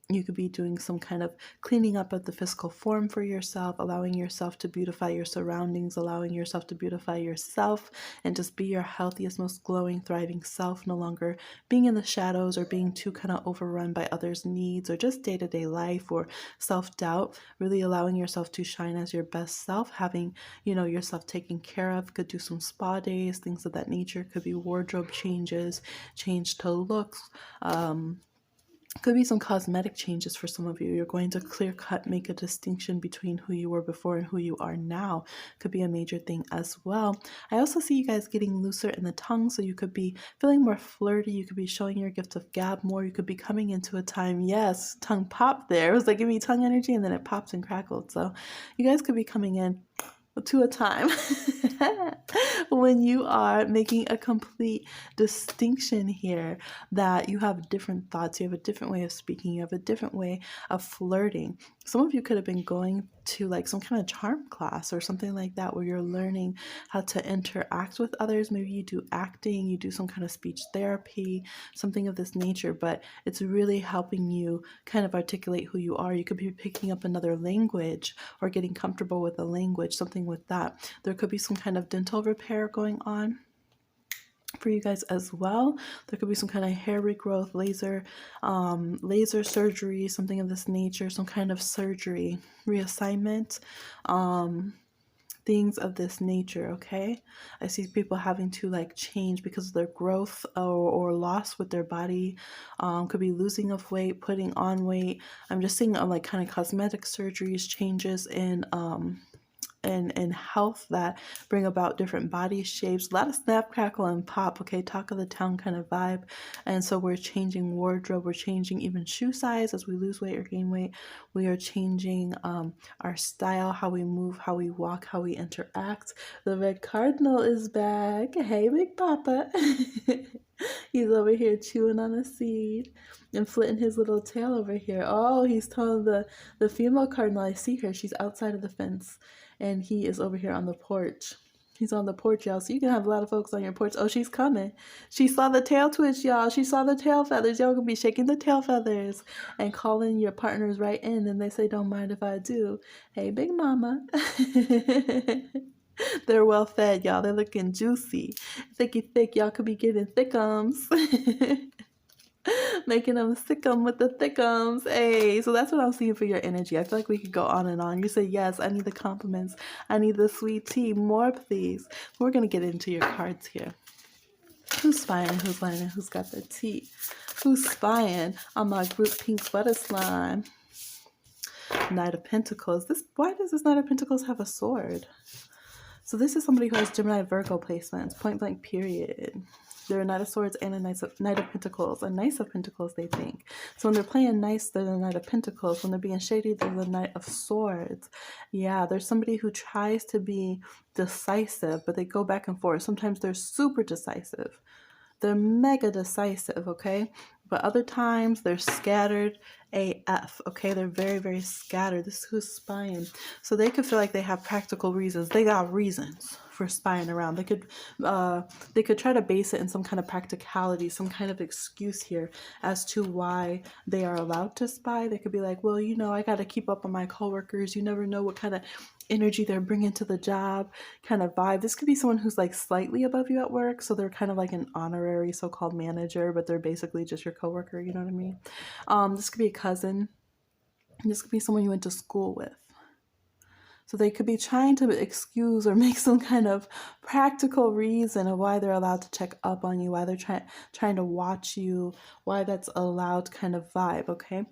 You could be doing some kind of cleaning up of the physical form for yourself, allowing yourself to beautify your surroundings, allowing yourself to beautify yourself and just be your healthiest, most glowing, thriving self, no longer being in the shadows or being too kind of overrun by others' needs or just day-to-day life or self-doubt, really allowing yourself to shine as your best self, having, yourself taken care of. Could do some spa days, things of that nature. Could be wardrobe changes, change to looks, could be some cosmetic changes for some of you. You're going to clear cut make a distinction between who you were before and who you are now. Could be a major thing as well. I also see you guys getting looser in the tongue, so you could be feeling more flirty. You could be showing your gift of gab more. You could be coming into a time, yes, tongue pop there. It was like, give me tongue energy, and then it pops and crackled. So you guys could be coming in to a time when you are making a complete distinction here, that you have different thoughts, you have a different way of speaking, you have a different way of flirting. Some of you could have been going to like some kind of charm class or something like that, where you're learning how to interact with others. Maybe you do acting, you do some kind of speech therapy, something of this nature, but it's really helping you kind of articulate who you are. You could be picking up another language or getting comfortable with a language, something with that. There could be some kind of dental repair going on for you guys as well. There could be some kind of hair regrowth, laser surgery, something of this nature, some kind of surgery, reassignment, things of this nature. Okay, I see people having to like change because of their growth or loss with their body. Could be losing of weight, putting on weight. I'm just seeing like kind of cosmetic surgeries, changes in and health that bring about different body shapes. A lot of snap, crackle, and pop. Okay, talk of the town kind of vibe. And so we're changing wardrobe. We're changing even shoe size as we lose weight or gain weight. We are changing our style, how we move, how we walk, how we interact. The red cardinal is back. Hey, Big Papa. He's over here chewing on a seed and flitting his little tail over here. Oh, he's telling the female cardinal, I see her. She's outside of the fence. And he is over here on the porch. He's on the porch, y'all. So you can have a lot of folks on your porch. Oh, she's coming. She saw the tail twitch, y'all. She saw the tail feathers. Y'all can be shaking the tail feathers and calling your partners right in. And they say, don't mind if I do. Hey, big mama. They're well fed, y'all. They're looking juicy. Thicky thick. Y'all could be getting thickums. Making them sick'em with the thickums. Hey, so that's what I'm seeing for your energy. I feel like we could go on and on. You say, yes, I need the compliments. I need the sweet tea. More, please. We're going to get into your cards here. Who's spying? Who's lying? Who's got the tea? Who's spying on my group pink sweater slime? Knight of Pentacles. Why does this Knight of Pentacles have a sword? So this is somebody who has Gemini Virgo placements, point blank period. They're a Knight of Swords and a Knight of Pentacles. A Knight of Pentacles, they think. So when they're playing nice, they're the Knight of Pentacles. When they're being shady, they're the Knight of Swords. Yeah, there's somebody who tries to be decisive, but they go back and forth. Sometimes they're super decisive. They're mega decisive, okay? But other times they're scattered AF, okay? They're very, very scattered. This is who's spying. So they could feel like they have practical reasons. They got reasons for spying around. They could try to base it in some kind of practicality, some kind of excuse here as to why they are allowed to spy. They could be like, well, I got to keep up on my coworkers. You never know what kind of energy they're bringing to the job, kind of vibe. This could be someone who's like slightly above you at work, so they're kind of like an honorary so-called manager, but they're basically just your coworker. You know what I mean? This could be a cousin. This could be someone you went to school with. So they could be trying to excuse or make some kind of practical reason of why they're allowed to check up on you, why they're trying to watch you, why that's a loud kind of vibe, okay?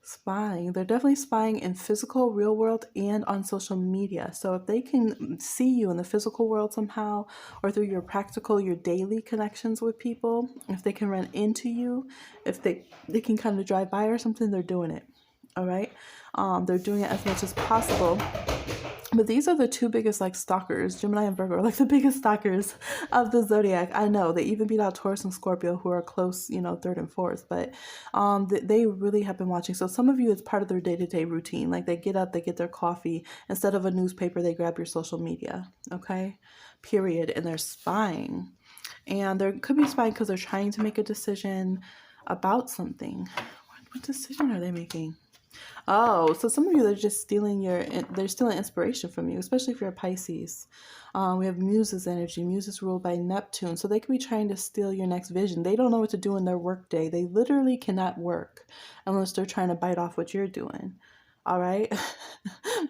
Spying. They're definitely spying in physical, real world, and on social media. So if they can see you in the physical world somehow, or through your practical, your daily connections with people, if they can run into you, if they can kind of drive by or something, they're doing it. All right. They're doing it as much as possible. But these are the two biggest like stalkers. Gemini and Virgo are like the biggest stalkers of the zodiac. I know they even beat out Taurus and Scorpio, who are close, third and fourth. But they really have been watching. So some of you, it's part of their day-to-day routine. Like they get up, they get their coffee. Instead of a newspaper, they grab your social media. Okay, period. And they're spying, and they could be spying because they're trying to make a decision about something. What decision are they making? Oh, so some of you, they're stealing inspiration from you, especially if you're a Pisces. We have Muses energy. Muses ruled by Neptune. So they could be trying to steal your next vision. They don't know what to do in their work day. They literally cannot work unless they're trying to bite off what you're doing. All right.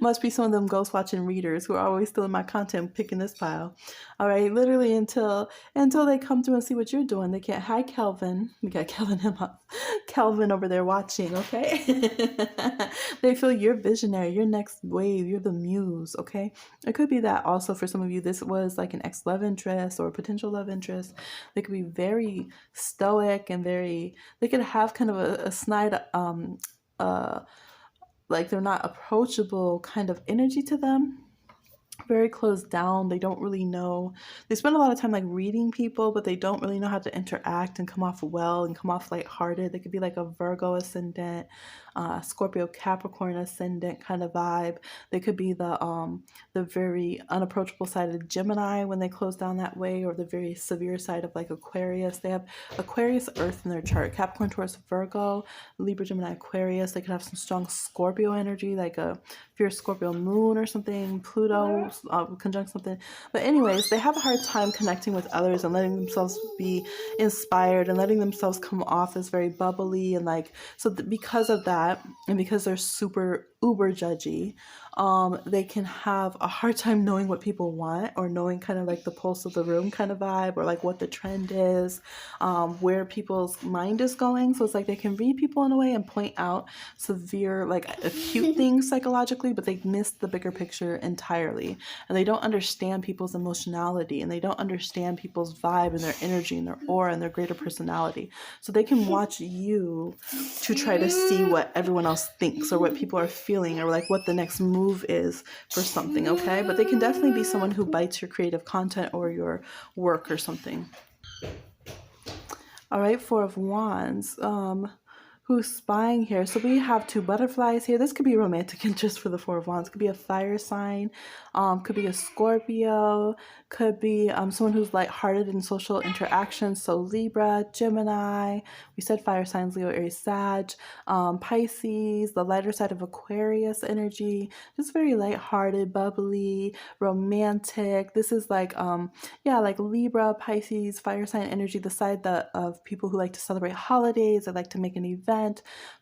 Must be some of them ghost watching readers who are always stealing my content, picking this pile. All right. Literally until they come through and see what you're doing. They can't. Hi, Kelvin. We got Kelvin him up. Kelvin over there watching. Okay. They feel you're visionary. You're next wave. You're the muse. Okay. It could be that also for some of you, this was like an ex-love interest or a potential love interest. They could be very stoic and they could have kind of a snide, like they're not approachable kind of energy to them. Very closed down. They don't really know. They spend a lot of time like reading people, but they don't really know how to interact and come off well and come off lighthearted. They could be like a Virgo ascendant, Scorpio Capricorn ascendant kind of vibe. They could be the very unapproachable side of Gemini when they close down that way, or the very severe side of like Aquarius. They have Aquarius Earth in their chart. Capricorn, Taurus, Virgo, Libra, Gemini, Aquarius. They could have some strong Scorpio energy, like a fierce Scorpio moon or something, Pluto conjunct something. But anyways, they have a hard time connecting with others and letting themselves be inspired and letting themselves come off as very bubbly and like, so because of that, and because they're super uber judgy, they can have a hard time knowing what people want, or knowing kind of like the pulse of the room kind of vibe, or like what the trend is, where people's mind is going. So it's like they can read people in a way and point out severe, like acute things psychologically, but they miss the bigger picture entirely. And they don't understand people's emotionality, and they don't understand people's vibe and their energy and their aura and their greater personality. So they can watch you to try to see what everyone else thinks, or what people are feeling, or like what the next move is for something, okay? But they can definitely be someone who bites your creative content or your work or something. All right, Four of Wands. Who's spying here? So we have two butterflies here. This could be romantic interest for the Four of Wands. Could be a fire sign. Could be a Scorpio. Could be someone who's lighthearted in social interactions. So Libra, Gemini. We said fire signs, Leo, Aries, Sag. Pisces, the lighter side of Aquarius energy. Just very lighthearted, bubbly, romantic. This is like, like Libra, Pisces, fire sign energy. The side of people who like to celebrate holidays. They like to make an event.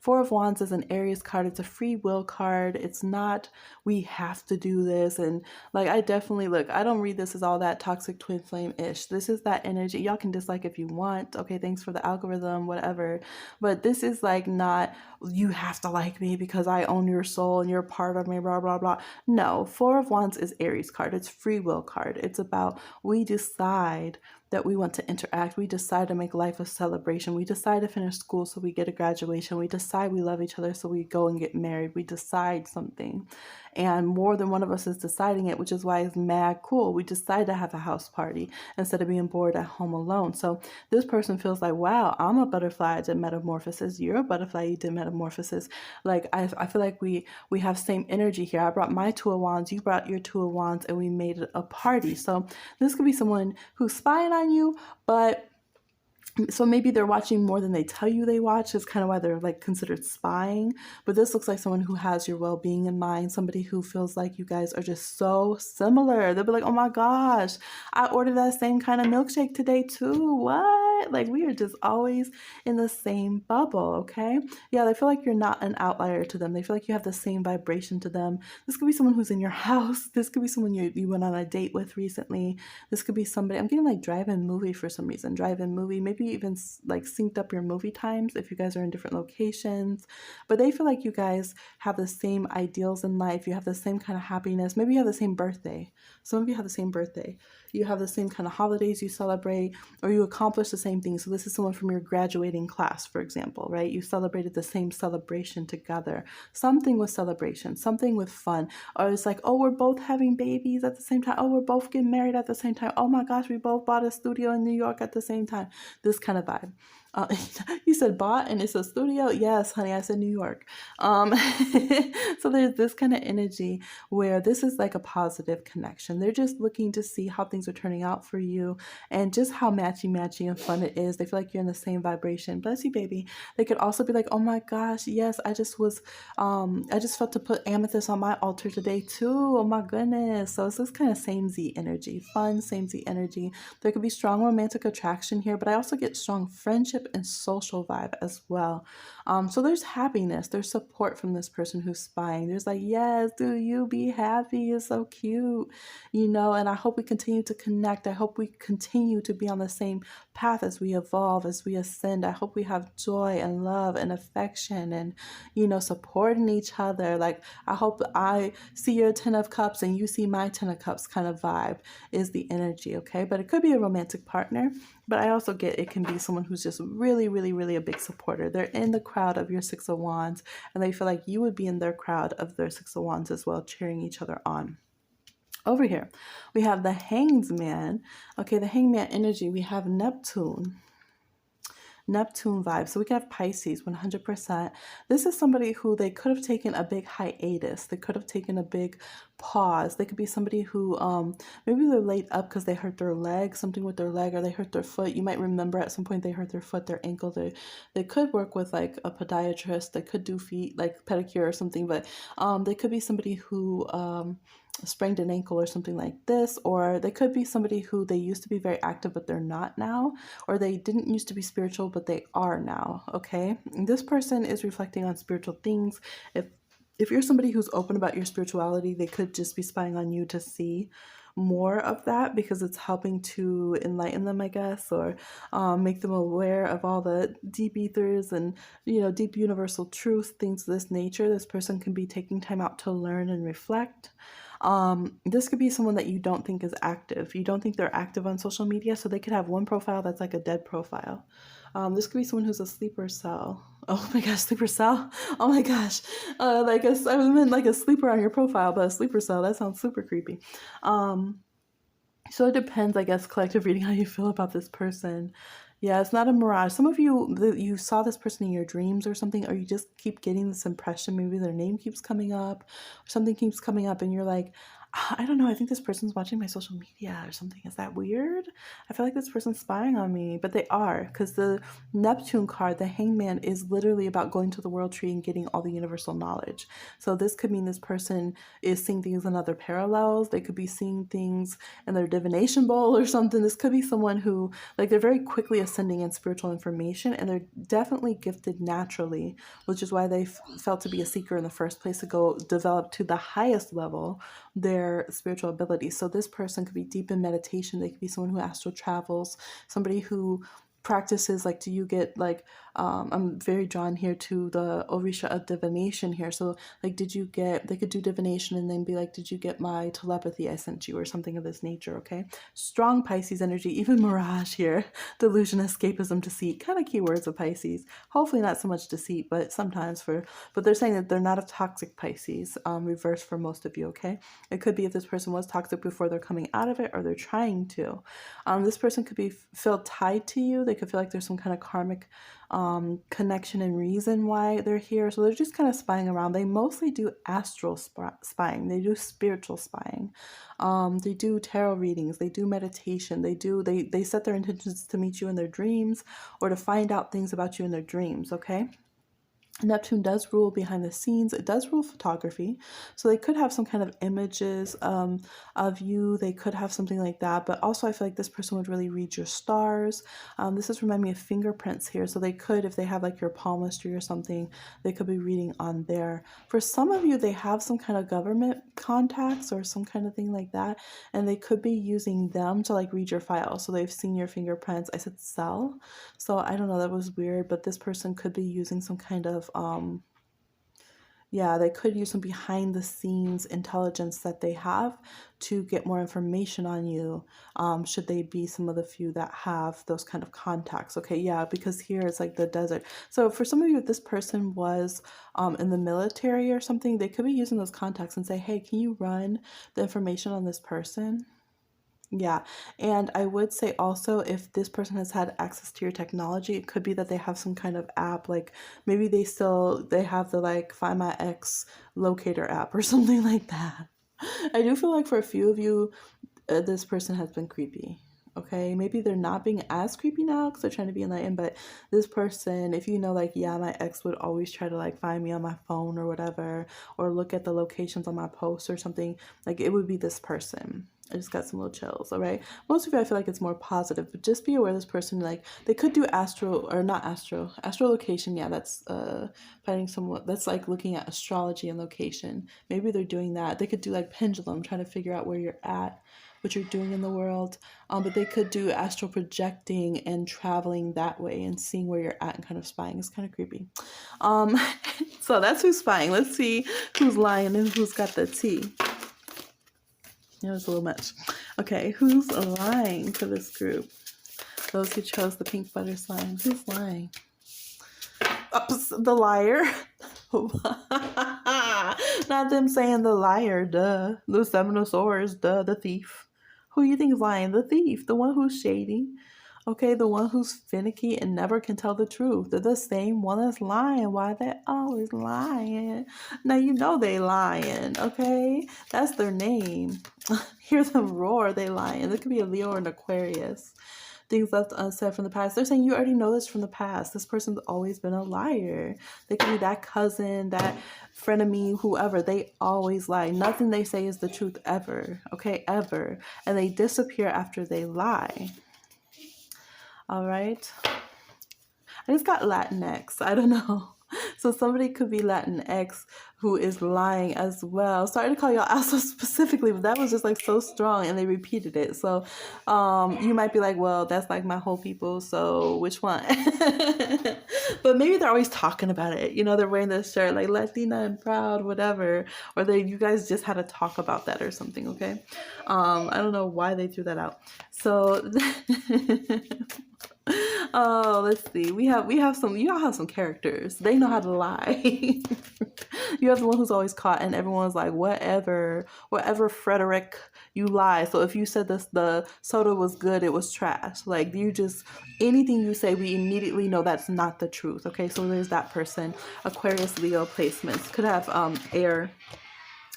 Four of Wands is an Aries card. It's a free will card. It's not, we have to do this. And like, I definitely, look, I don't read this as all that toxic twin flame-ish. This is that energy. Y'all can dislike if you want. Okay, thanks for the algorithm, whatever. But this is like not, you have to like me because I own your soul and you're part of me, blah, blah, blah. No, Four of Wands is Aries card. It's free will card. It's about, we decide that we want to interact. We decide to make life a celebration. We decide to finish school so we get a graduation. We decide we love each other so we go and get married. We decide something. And more than one of us is deciding it, which is why it's mad cool. We decide to have a house party instead of being bored at home alone. So this person feels like, wow, I'm a butterfly, I did metamorphosis. You're a butterfly, you did metamorphosis. Like, I feel like we have same energy here. I brought my Two of Wands, you brought your Two of Wands, and we made it a party. So this could be someone who's spying on you, but so maybe they're watching more than they tell you they watch. Is kind of why they're like considered spying. But this looks like someone who has your well-being in mind, somebody who feels like you guys are just so similar. They'll be like, oh my gosh, I ordered that same kind of milkshake today too. What? what? Like, we are just always in the same bubble, okay? Yeah, they feel like you're not an outlier to them. They feel like you have the same vibration to them. This could be someone who's in your house. This could be someone you went on a date with recently. This could be somebody, I'm getting like drive-in movie for some reason. Drive-in movie, maybe even like synced up your movie times if you guys are in different locations. But they feel like you guys have the same ideals in life. You have the same kind of happiness. Maybe you have the same birthday. Some of you have the same birthday. You have the same kind of holidays you celebrate, or you accomplish the same thing. So this is someone from your graduating class, for example, right? You celebrated the same celebration together. Something with celebration, something with fun. Or it's like, oh, we're both having babies at the same time. Oh, we're both getting married at the same time. Oh my gosh, we both bought a studio in New York at the same time. This kind of vibe. Uh, you said bought and it's a studio? Yes, honey, I said New York. So there's this kind of energy where this is like a positive connection. They're just looking to see how things are turning out for you and just how matchy and fun it is. They feel like you're in the same vibration. Bless you, baby. They could also be like, oh my gosh, yes, I just felt to put amethyst on my altar today too. Oh my goodness. So it's this kind of samey energy, fun, samey energy. There could be strong romantic attraction here, but I also get strong friendship and social vibe as well. So there's happiness, there's support from this person who's spying. There's like, yes, do you be happy? It's so cute, and I hope we continue to connect. I hope we continue to be on the same path as we evolve, as we ascend. I hope we have joy and love and affection and, supporting each other. Like, I hope I see your 10 of cups and you see my 10 of cups kind of vibe is the energy, okay? But it could be a romantic partner. But I also get it can be someone who's just really, really, really a big supporter. They're in the crowd of your Six of Wands, and they feel like you would be in their crowd of their Six of Wands as well, cheering each other on. Over here, we have the Hanged Man. Okay, the Hanged Man energy, we have Neptune vibe. So we can have Pisces 100%. This is somebody who they could have taken a big hiatus. They could have taken a big pause. They could be somebody who maybe they're laid up because they hurt their leg, something with their leg, or they hurt their foot. You might remember at some point they hurt their foot, their ankle. They could work with like a podiatrist. They could do feet, like pedicure or something, but they could be somebody who sprained an ankle or something like this, or they could be somebody who they used to be very active but they're not now, or they didn't used to be spiritual but they are now. Okay, and this person is reflecting on spiritual things. If you're somebody who's open about your spirituality, they could just be spying on you to see more of that because it's helping to enlighten them, I guess, or make them aware of all the deep ethers and, deep universal truth, things of this nature. This person can be taking time out to learn and reflect. This could be someone that you don't think is active. You don't think they're active on social media, so they could have one profile that's like a dead profile. This could be someone who's a sleeper cell. Oh my gosh, sleeper cell. Oh my gosh. I meant like a sleeper on your profile, but a sleeper cell, that sounds super creepy. So it depends, I guess, collective reading, how you feel about this person. Yeah, it's not a mirage. Some of you saw this person in your dreams or something, or you just keep getting this impression. Maybe their name keeps coming up, or something keeps coming up, and you're like, I don't know, I think this person's watching my social media or something. Is that weird? I feel like this person's spying on me, but they are, because the Neptune card, the Hangman, is literally about going to the world tree and getting all the universal knowledge. So this could mean this person is seeing things in other parallels. They could be seeing things in their divination bowl or something. This could be someone who, like, they're very quickly ascending in spiritual information, and they're definitely gifted naturally, which is why they felt to be a seeker in the first place, to go develop to the highest level their spiritual abilities. So this person could be deep in meditation. They could be someone who astral travels, somebody who practices, like, do you get like I'm very drawn here to the Orisha of divination here. So like, they could do divination and then be like, did you get my telepathy I sent you, or something of this nature. Okay, strong Pisces energy, even mirage here, delusion, escapism, deceit, kind of keywords of Pisces. Hopefully not so much deceit, but sometimes but they're saying that they're not a toxic Pisces, reverse for most of you. Okay, it could be if this person was toxic before, they're coming out of it, or they're trying to. This person could feel tied to you. They could feel like there's some kind of karmic connection and reason why they're here. So they're just kind of spying around. They mostly do astral spying. They do spiritual spying. They do tarot readings. They do meditation. They set their intentions to meet you in their dreams, or to find out things about you in their dreams. Okay. Neptune does rule behind the scenes. It does rule photography. So they could have some kind of images of you. They could have something like that. But also I feel like this person would really read your stars. This is remind me of fingerprints here. So they could, if they have like your palmistry or something, they could be reading on there. For some of you, they have some kind of government contacts or some kind of thing like that. And they could be using them to like read your file. So they've seen your fingerprints. I said cell. So I don't know, that was weird, but this person could be using some kind of yeah, they could use some behind the scenes intelligence that they have to get more information on you, should they be some of the few that have those kind of contacts. Okay, yeah, because here it's like the desert. So for some of you, if this person was in the military or something, they could be using those contacts and say, hey, can you run the information on this person? Yeah, and I would say also if this person has had access to your technology, it could be that they have some kind of app, like maybe they have the like Find My Ex locator app or something like that. I do feel like for a few of you, this person has been creepy. Okay, maybe they're not being as creepy now because they're trying to be enlightened, but this person, if you know, like, yeah, my ex would always try to like find me on my phone or whatever, or look at the locations on my posts or something, like it would be this person. I just got some little chills. All right, most of you I feel like it's more positive, but just be aware this person, like, they could do astrolocation. Yeah, that's finding someone that's like looking at astrology and location. Maybe they're doing that. They could do like pendulum, trying to figure out where you're at, what you're doing in the world. But they could do astral projecting and traveling that way and seeing where you're at and kind of spying. It's kind of creepy. So that's who's spying. Let's see who's lying and who's got the tea. It was a little much. Okay, who's lying for this group? Those who chose the pink butter slime. Who's lying? Oops, the liar. Not them saying the liar, duh. The seven of swords, duh, the thief. Who you think is lying? The thief, the one who's shady. Okay, the one who's finicky and never can tell the truth. They're the same one that's lying. Why they always lying? Now you know they lying, okay? That's their name. Hear them roar, they lying. It could be a Leo or an Aquarius. Things left unsaid from the past. They're saying you already know this from the past. This person's always been a liar. They could be that cousin, that frenemy, whoever. They always lie. Nothing they say is the truth ever. Okay, ever. And they disappear after they lie. All right. I just got Latinx. I don't know. So somebody could be Latinx who is lying as well. Sorry to call y'all out so specifically, but that was just like so strong and they repeated it. So you might be like, well, that's like my whole people. So which one? But maybe they're always talking about it. You know, they're wearing this shirt like Latina and proud, whatever. Or you guys just had to talk about that or something, okay? I don't know why they threw that out. So oh, let's see. We have some, y'all have some characters. They know how to lie. You have the one who's always caught and everyone's like, whatever, Frederick, you lie. So if you said the soda was good, it was trash. Like anything you say, we immediately know that's not the truth. Okay, so there's that person. Aquarius, Leo placements. Could have air.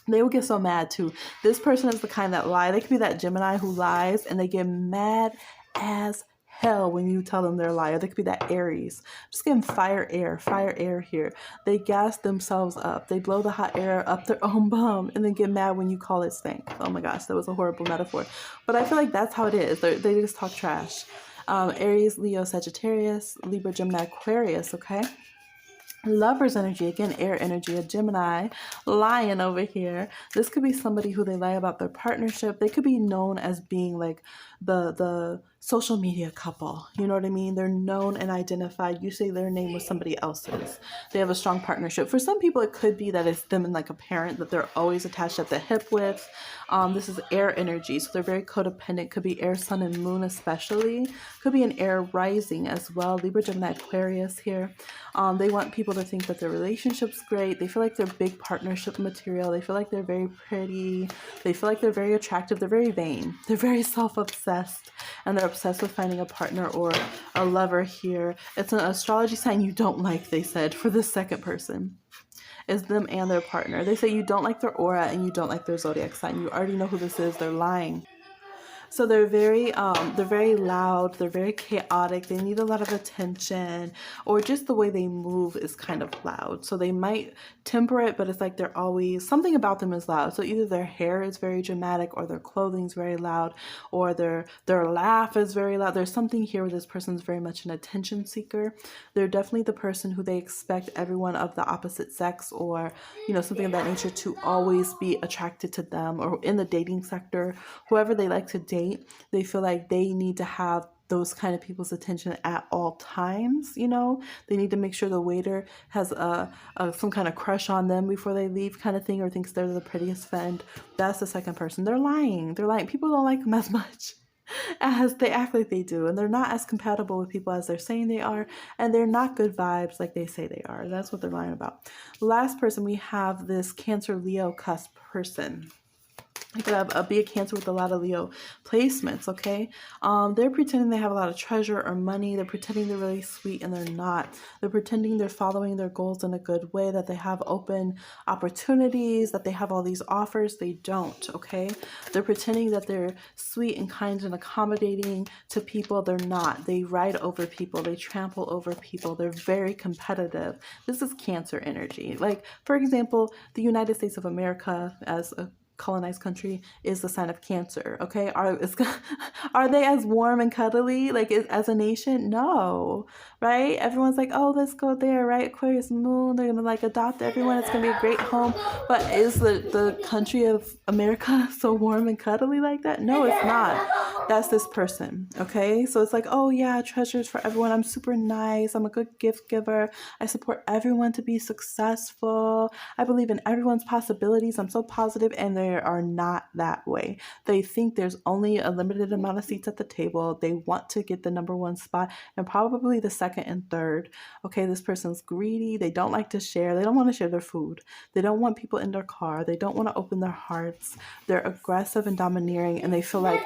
They will get so mad too. This person is the kind that lie. They could be that Gemini who lies and they get mad as hell when you tell them they're a liar. They could be that Aries. Just getting fire air here. They gas themselves up. They blow the hot air up their own bum and then get mad when you call it stink. Oh my gosh, that was a horrible metaphor. But I feel like that's how it is. They just talk trash. Aries, Leo, Sagittarius, Libra, Gemini, Aquarius, okay? Lover's energy, again, air energy, a Gemini, lion over here. This could be somebody who they lie about their partnership. They could be known as being like the social media couple. You know what I mean? They're known and identified. You say their name was somebody else's. They have a strong partnership. For some people, it could be that it's them and like a parent that they're always attached at the hip with. This is air energy, so they're very codependent. Could be air, sun, and moon especially. Could be an air rising as well. Libra, Gemini, Aquarius here. They want people to think that their relationship's great. They feel like they're big partnership material. They feel like they're very pretty. They feel like they're very attractive. They're very vain. They're very self-obsessed. And they're obsessed with finding a partner or a lover here. It's an astrology sign you don't like, they said, for the second person. Is them and their partner. They say you don't like their aura and you don't like their zodiac sign. You already know who this is. They're lying. So they're very loud, they're very chaotic, they need a lot of attention, or just the way they move is kind of loud. So they might temper it, but it's like they're always, something about them is loud. So either their hair is very dramatic, or their clothing's very loud, or their laugh is very loud. There's something here where this person's very much an attention seeker. They're definitely the person who they expect everyone of the opposite sex, or something of that nature, to always be attracted to them, or in the dating sector, whoever they like to date, they feel like they need to have those kind of people's attention at all times. They need to make sure the waiter has some kind of crush on them before they leave, kind of thing, or thinks they're the prettiest friend. That's the second person. They're lying. People don't like them as much as they act like they do, and they're not as compatible with people as they're saying they are, and they're not good vibes like they say they are. That's what they're lying about. Last person, we have this Cancer Leo cusp person. I could have be a Cancer with a lot of Leo placements, okay? They're pretending they have a lot of treasure or money. They're pretending they're really sweet, and they're not. They're pretending they're following their goals in a good way, that they have open opportunities, that they have all these offers. They don't, okay? They're pretending that they're sweet and kind and accommodating to people. They're not. They ride over people. They trample over people. They're very competitive. This is Cancer energy. Like, for example, the United States of America, as a colonized country, is the sign of Cancer. Okay, are they as warm and cuddly like as a nation? No, right? Everyone's like, oh, let's go there, right? Aquarius moon, they're gonna like adopt everyone, it's gonna be a great home. But is the country of America so warm and cuddly like that? No, it's not. That's this person. Okay, so it's like, oh yeah, treasures for everyone, I'm super nice, I'm a good gift giver, I support everyone to be successful, I believe in everyone's possibilities, I'm so positive. And they are not that way. They think there's only a limited amount of seats at the table. They want to get the number one spot and probably the second and third. Okay, this person's greedy. They don't like to share. They don't want to share their food. They don't want people in their car. They don't want to open their hearts. They're aggressive and domineering, and they feel like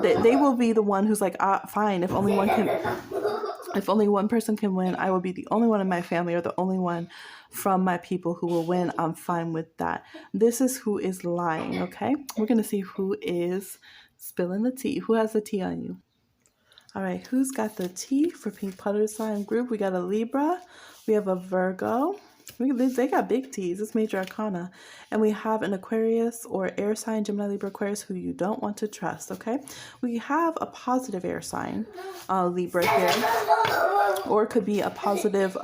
they will be the one who's like, fine, if only one person can win, I will be the only one in my family, or the only one from my people who will win. I'm fine with that. This is who is lying, okay? We're going to see who is spilling the tea. Who has the tea on you? All right, who's got the tea for Pink Putter Sign Group? We got a Libra. We have a Virgo. They got big T's. It's major arcana. And we have an Aquarius or air sign, Gemini, Libra, Aquarius, who you don't want to trust, okay? We have a positive air sign, Libra here. Or it could be a positive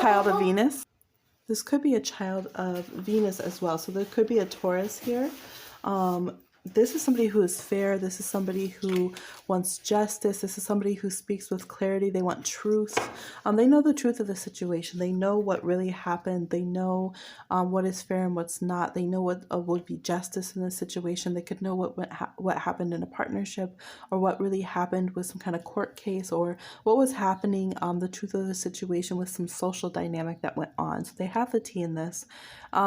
child of Venus. This could be a child of Venus as well. So there could be a Taurus here. This is somebody who is fair. This is somebody who wants justice. This is somebody who speaks with clarity. They want truth. They know the truth of the situation. They know what really happened. They know what is fair and what's not. They know what would be justice in this situation. They could know what happened in a partnership, or what really happened with some kind of court case, or what was happening, the truth of the situation with some social dynamic that went on. So they have the tea in this.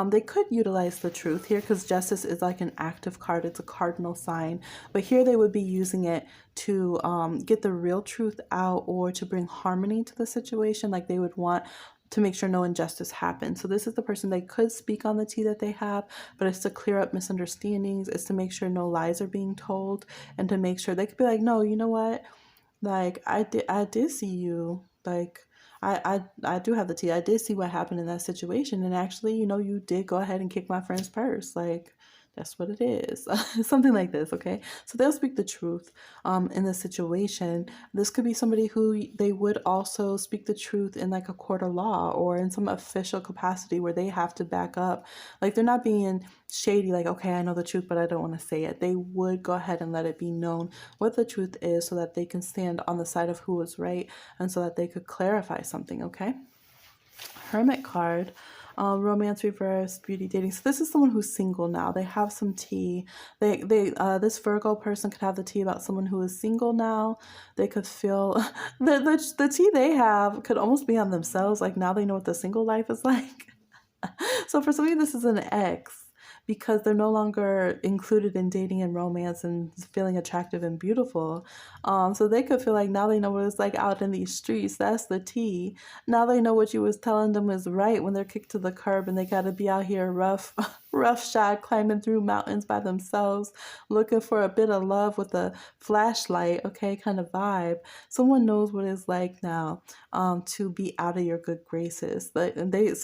They could utilize the truth here, because justice is like an active card. It's a cardinal sign. But here they would be using it to get the real truth out, or to bring harmony to the situation. Like they would want to make sure no injustice happens. So this is the person, they could speak on the tea that they have, but it's to clear up misunderstandings. It's to make sure no lies are being told, and to make sure they could be like, no, you know what? Like I did see you. Like I do have the tea. I did see what happened in that situation. And actually, you did go ahead and kick my friend's purse. Like, that's what it is. Something like this, okay? So they'll speak the truth in the situation. This could be somebody who they would also speak the truth in like a court of law, or in some official capacity where they have to back up. Like they're not being shady, like, okay, I know the truth, but I don't want to say it. They would go ahead and let it be known what the truth is, so that they can stand on the side of who is right, and so that they could clarify something, okay? Hermit card. Romance reverse, beauty dating. So this is someone who's single now. They have some tea. This Virgo person could have the tea about someone who is single now. They could feel the tea they have could almost be on themselves. Like now they know what the single life is like. So for some of you, this is an ex. because they're no longer included in dating and romance and feeling attractive and beautiful. So they could feel like now they know what it's like out in these streets. That's the tea. Now they know what you was telling them is right when they're kicked to the curb and they got to be out here rough, roughshod climbing through mountains by themselves, looking for a bit of love with a flashlight, okay, kind of vibe. Someone knows what it's like now, to be out of your good graces. So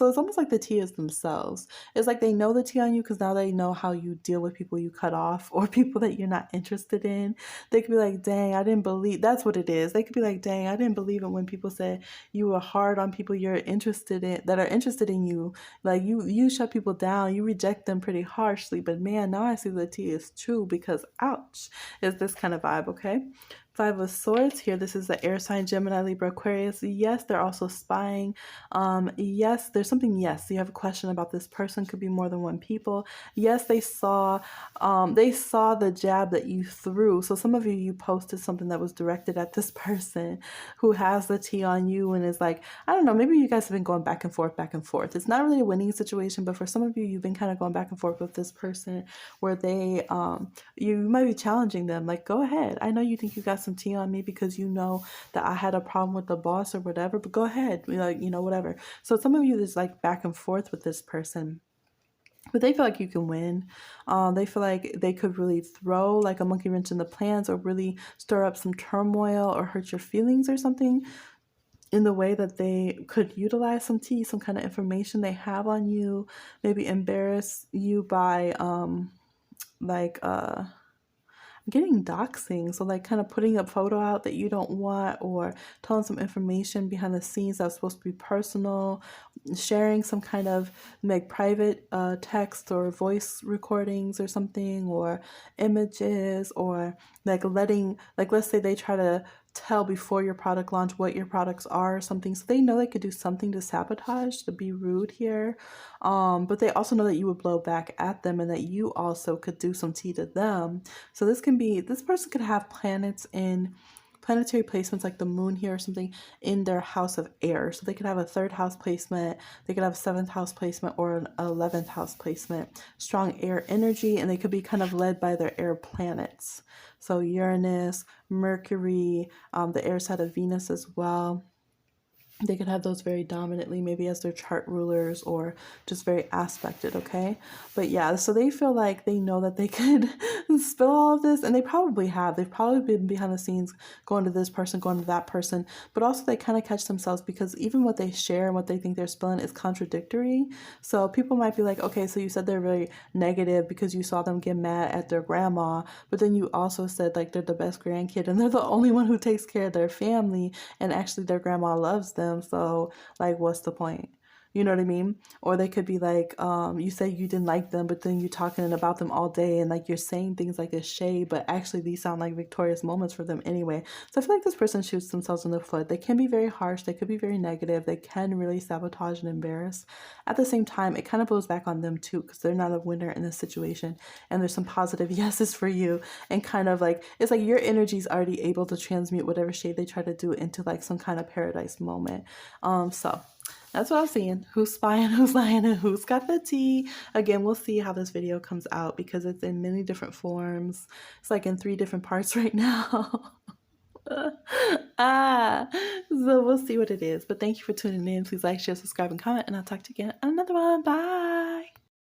it's almost like the tea is themselves. It's like they know the tea on you because now they know how you deal with people you cut off or people that you're not interested in. They could be like, dang, I didn't believe, that's what it is. They could be like, dang, I didn't believe it when people said you were hard on people you're interested in, that are interested in you. Like you shut people down, you reject them pretty harshly. But man, now I see the tea is true because ouch, is this kind of vibe, okay? Five of Swords here. This is the air sign, Gemini, Libra, Aquarius. Yes, they're also spying. Yes, there's something. Yes, you have a question about this person. Could be more than one people. Yes, they saw the jab that you threw. So some of you posted something that was directed at this person who has the tea on you and is like, I don't know, maybe you guys have been going back and forth, back and forth. It's not really a winning situation, but for some of you, you've been kind of going back and forth with this person where they, you might be challenging them. Like, go ahead. I know you think you got some tea on me because you know that I had a problem with the boss or whatever, but go ahead. Like, whatever. So some of you is like back and forth with this person. But they feel like you can win. They feel like they could really throw like a monkey wrench in the plans or really stir up some turmoil or hurt your feelings or something in the way that they could utilize some tea, some kind of information they have on you, maybe embarrass you by like getting doxing. So like kind of putting a photo out that you don't want or telling some information behind the scenes that's supposed to be personal, sharing some kind of like private text or voice recordings or something, or images, or like letting, like let's say they try to tell before your product launch what your products are or something, so they know they could do something to sabotage, to be rude here, but they also know that you would blow back at them and that you also could do some tea to them. So this person could have planets in planetary placements like the moon here or something in their house of air. So they could have a third house placement, they could have a seventh house placement, or an 11th house placement, strong air energy, and they could be kind of led by their air planets. So Uranus, Mercury, the air side of Venus as well. They could have those very dominantly, maybe as their chart rulers or just very aspected, okay? But yeah, so they feel like they know that they could spill all of this, and they probably have. They've probably been behind the scenes going to this person, going to that person, but also they kind of catch themselves because even what they share and what they think they're spilling is contradictory. So people might be like, okay, so you said they're very negative because you saw them get mad at their grandma, but then you also said like they're the best grandkid and they're the only one who takes care of their family, and actually their grandma loves them. So like, what's the point? You know what I mean? Or they could be like, you say you didn't like them, but then you're talking about them all day and like you're saying things like a shade, but actually these sound like victorious moments for them anyway. So I feel like this person shoots themselves in the foot. They can be very harsh. They could be very negative. They can really sabotage and embarrass. At the same time, it kind of blows back on them too because they're not a winner in this situation. And there's some positive yeses for you. And kind of like, it's like your energy is already able to transmute whatever shade they try to do into like some kind of paradise moment. So that's what I'm seeing. Who's spying, who's lying, and who's got the tea. Again, we'll see how this video comes out because it's in many different forms. It's like in 3 different parts right now. So we'll see what it is. But thank you for tuning in. Please like, share, subscribe, and comment. And I'll talk to you again on another one. Bye.